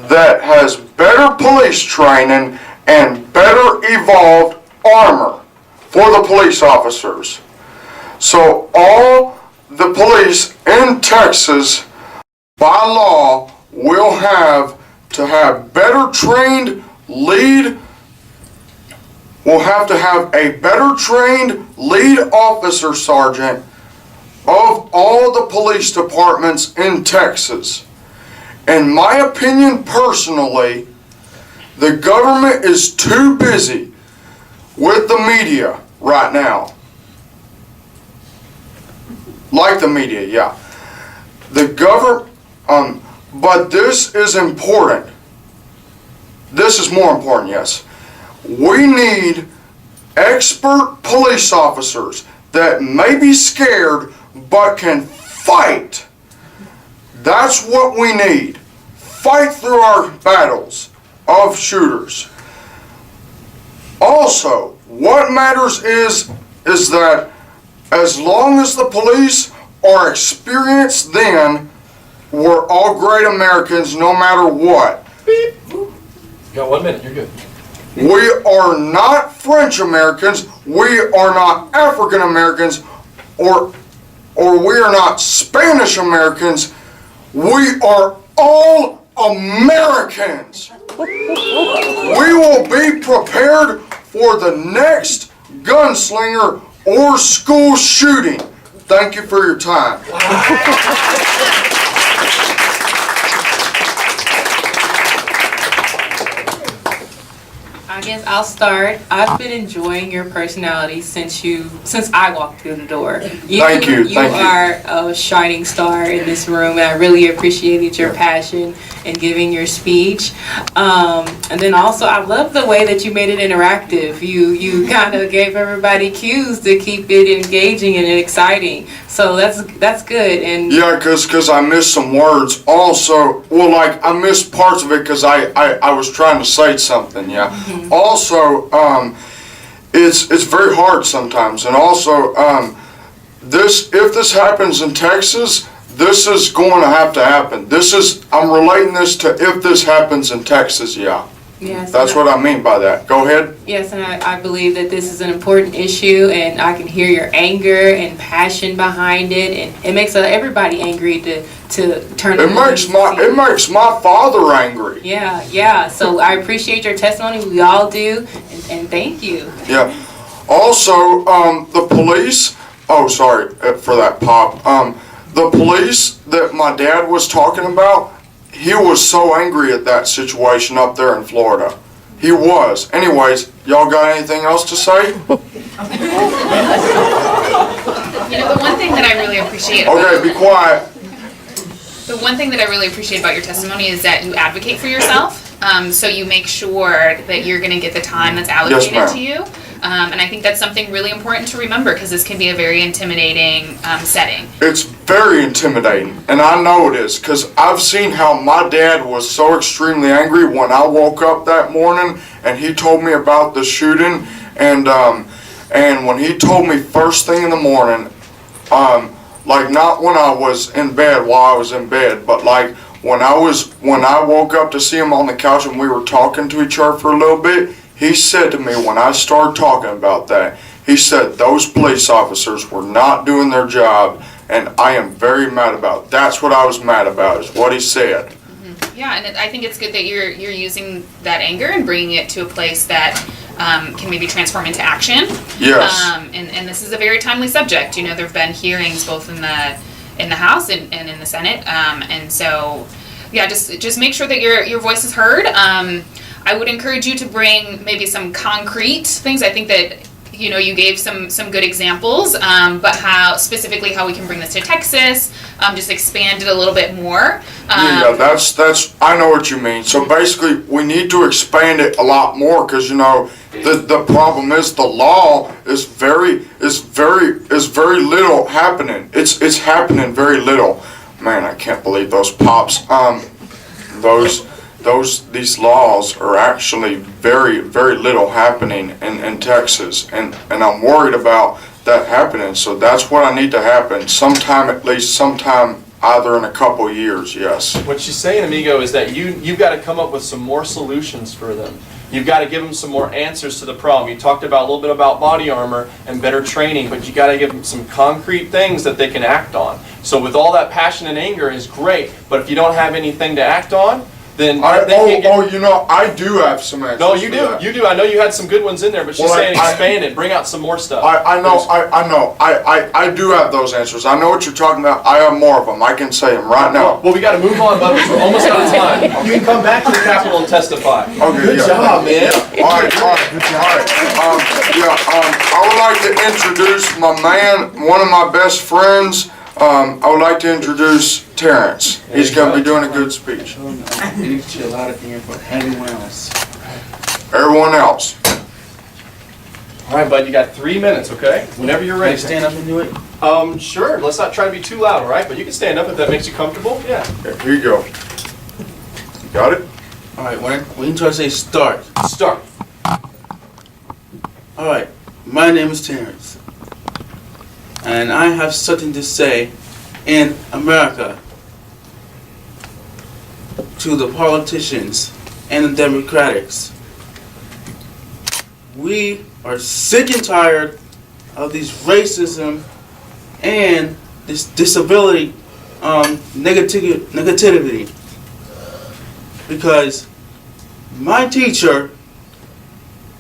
that has better police training and better evolved armor for the police officers. So all the police in Texas, by law, will have to have better trained lead, will have to have a better trained lead officer sergeant of all the police departments in Texas. In my opinion, personally, the government is too busy with the media right now. Like the media, yeah. The government, but this is important. This is more important, yes. We need expert police officers that may be scared but can fight. That's what we need. Fight through our battles of shooters. Also, what matters is that as long as the police are experienced, then we're all great Americans no matter what. Beep. You got 1 minute, you're good. We are not French Americans, we are not African Americans, or we are not Spanish Americans. We are all Americans. We will be prepared for the next gunslinger or school shooting. Thank you for your time. I guess I'll start. I've been enjoying your personality since I walked through the door. Thank you. You are a shining star in this room, and I really appreciated your passion in giving your speech. And then also, I love the way that you made it interactive. You kind of gave everybody cues to keep it engaging and exciting. So that's good. And Yeah, cause I missed some words. Also, well, like I missed parts of it because I was trying to say something. Yeah. Also, it's very hard sometimes, and also if this happens in Texas, this is going to have to happen. I'm relating this to if this happens in Texas. Yeah. yes, That's what I mean by that. Go ahead. Yes, and I believe that this is an important issue, and I can hear your anger and passion behind it, and it makes everybody angry to turn. It makes my father angry. Yeah. So I appreciate your testimony. We all do, and thank you. Yeah. Also, the police. Oh, sorry for that pop. The police that my dad was talking about. He was so angry at that situation up there in Florida. He was. Anyways, y'all got anything else to say? You know, the one thing that I really appreciate Okay, be quiet. The one thing that I really appreciate about your testimony is that you advocate for yourself. So you make sure that you're going to get the time that's allocated Yes, to you. And I think that's something really important to remember because this can be a very intimidating setting. It's very intimidating, and I know it is, because I've seen how my dad was so extremely angry when I woke up that morning and he told me about the shooting, and when he told me first thing in the morning, like not when I was in bed while I was in bed, but like when I woke up to see him on the couch and we were talking to each other for a little bit, he said to me when I started talking about that, he said those police officers were not doing their job, and I am very mad about it. That's what I was mad about, is what he said. Yeah, and I think it's good that you're using that anger and bringing it to a place that can maybe transform into action. Yes. And this is a very timely subject. You know, there have been hearings both in the House and in the Senate, and so yeah, just make sure that your voice is heard. I would encourage you to bring maybe some concrete things. I think that, you know, you gave some good examples, but how we can bring this to Texas, just expand it a little bit more. Yeah, that's I know what you mean. So basically, we need to expand it a lot more because, you know, the problem is the law is very little happening. It's happening very little. Man, I can't believe those pops. These laws are actually very little happening in Texas, and I'm worried about that happening. So that's what I need to happen sometime, at least sometime, either in a couple years. Yes. What she's saying, amigo, is that you've got to come up with some more solutions for them. You've got to give them some more answers to the problem. You talked about a little bit about body armor and better training, but you got to give them some concrete things that they can act on. So with all that passion and anger is great, but if you don't have anything to act on, then you know, I do have some answers. No, you do. You do. I know you had some good ones in there, but she's saying expand it, bring out some more stuff. I know. I do have those answers. I know what you're talking about. I have more of them. I can say them right now. Well, we got to move on, bud. We're almost out of time. You can come back to the Capitol and testify. Okay. Good job, man. All right. I would like to introduce my man, one of my best friends. I would like to introduce Terrence. He's going to be doing a good speech. You need to chill out at the end for everyone else. Everyone else. All right, bud, you got 3 minutes, okay? Whenever you're ready. Can I stand up and do it? Sure. Let's not try to be too loud, all right? But you can stand up if that makes you comfortable. Yeah. Okay, here you go. You got it? All right, when you try to say start. Start. All right, my name is Terrence. And I have something to say in America to the politicians and the Democrats. We are sick and tired of this racism and this disability negativity. Because my teacher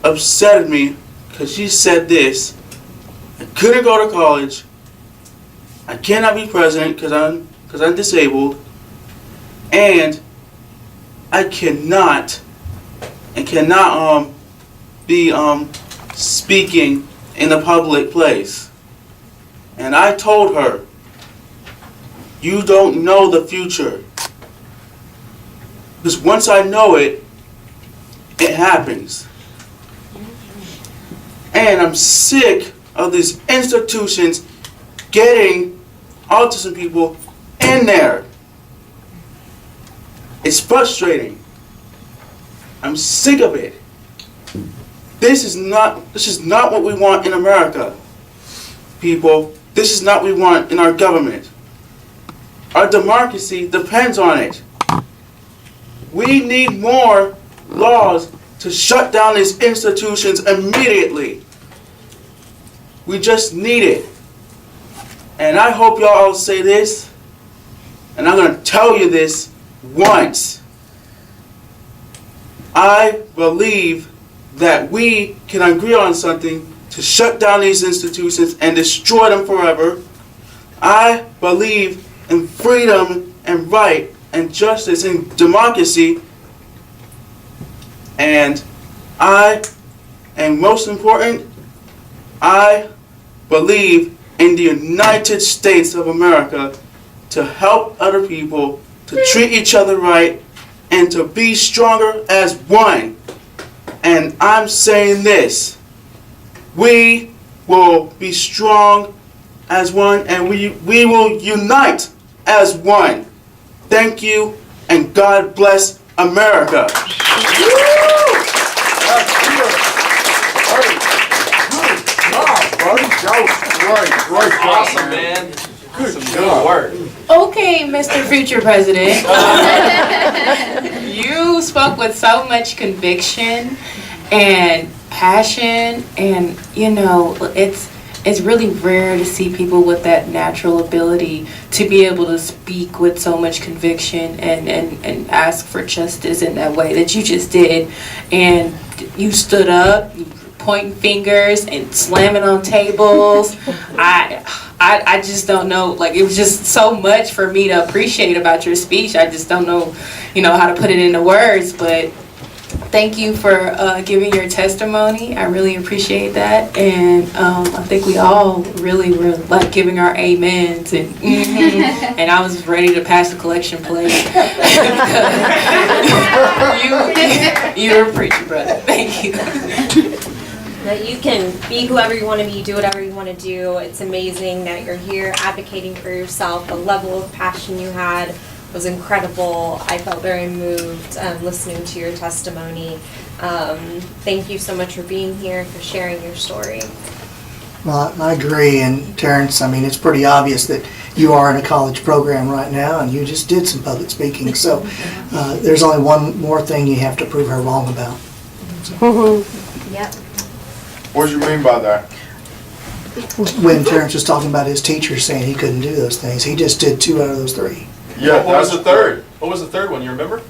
upset me because she said this: I couldn't go to college. I cannot be president because I'm disabled, and I cannot be speaking in a public place. And I told her, you don't know the future. Because once I know it, it happens. And I'm sick of these institutions getting autism people in there. It's frustrating. I'm sick of it. This is not what we want in America, people. This is not what we want in our government. Our democracy depends on it. We need more laws to shut down these institutions immediately. We just need it. And I hope y'all all say this, and I'm going to tell you this once. I believe that we can agree on something to shut down these institutions and destroy them forever. I believe in freedom and right and justice and democracy. And most important, I believe in the United States of America to help other people, to treat each other right, and to be stronger as one. And I'm saying this, we will be strong as one, and we will unite as one. Thank you, and God bless America. Awesome, man. Some good work. Okay, Mr. Future President. You spoke with so much conviction and passion, and it's really rare to see people with that natural ability to be able to speak with so much conviction and ask for justice in that way that you just did. And you stood up, pointing fingers and slamming on tables. I just don't know, like, it was just so much for me to appreciate about your speech. I just don't know, how to put it into words, but thank you for giving your testimony. I really appreciate that, and I think we all really were like giving our amens, and and I was ready to pass the collection plate. You're a preacher, brother. Thank you. That you can be whoever you want to be, do whatever you want to do. It's amazing that you're here advocating for yourself. The level of passion you had was incredible. I felt very moved listening to your testimony. Thank you so much for being here, for sharing your story. Well, I agree, and Terrence, it's pretty obvious that you are in a college program right now, and you just did some public speaking, so there's only one more thing you have to prove her wrong about. Yep. What do you mean by that? When Terrence was talking about his teacher saying he couldn't do those things, he just did 2 out of those 3. Yeah. What was the third? What was the third one? You remember?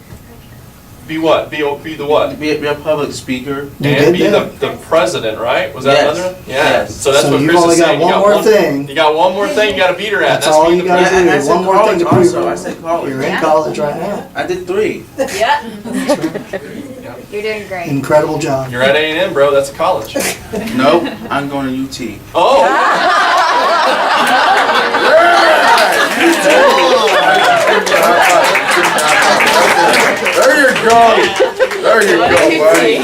Be what? Be the what? Be a public speaker. And be the president, right? Was that another one? Yeah. Yes. So that's what you've Chris only is saying. got one more thing. You got one more thing you got to beat her at. That's all being you the got to president. do. And I said One more thing to prove also. her. I said college. You're in college right now. I did 3. Yeah. You're doing great. Incredible job. You're at A&M, bro. That's a college. Nope, I'm going to UT. Oh. There you go. There you go, buddy.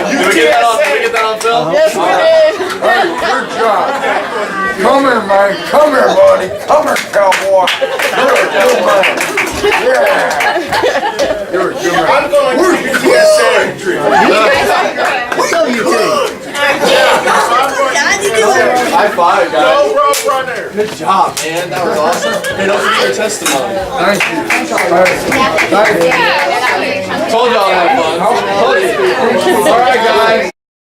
Did we get that on film? Yes, we did. Hey, good job. Come here, man. Come here, buddy. Come here, cowboy. You're a good man. Yeah. You're a good man. I'm going to UTSA. So you did. High five, guys. Go, bro, right there. Good job, man. That was awesome. Hey, don't forget your testimony. Thank you. Thank you. Told y'all I had fun. Told you. All right, guys.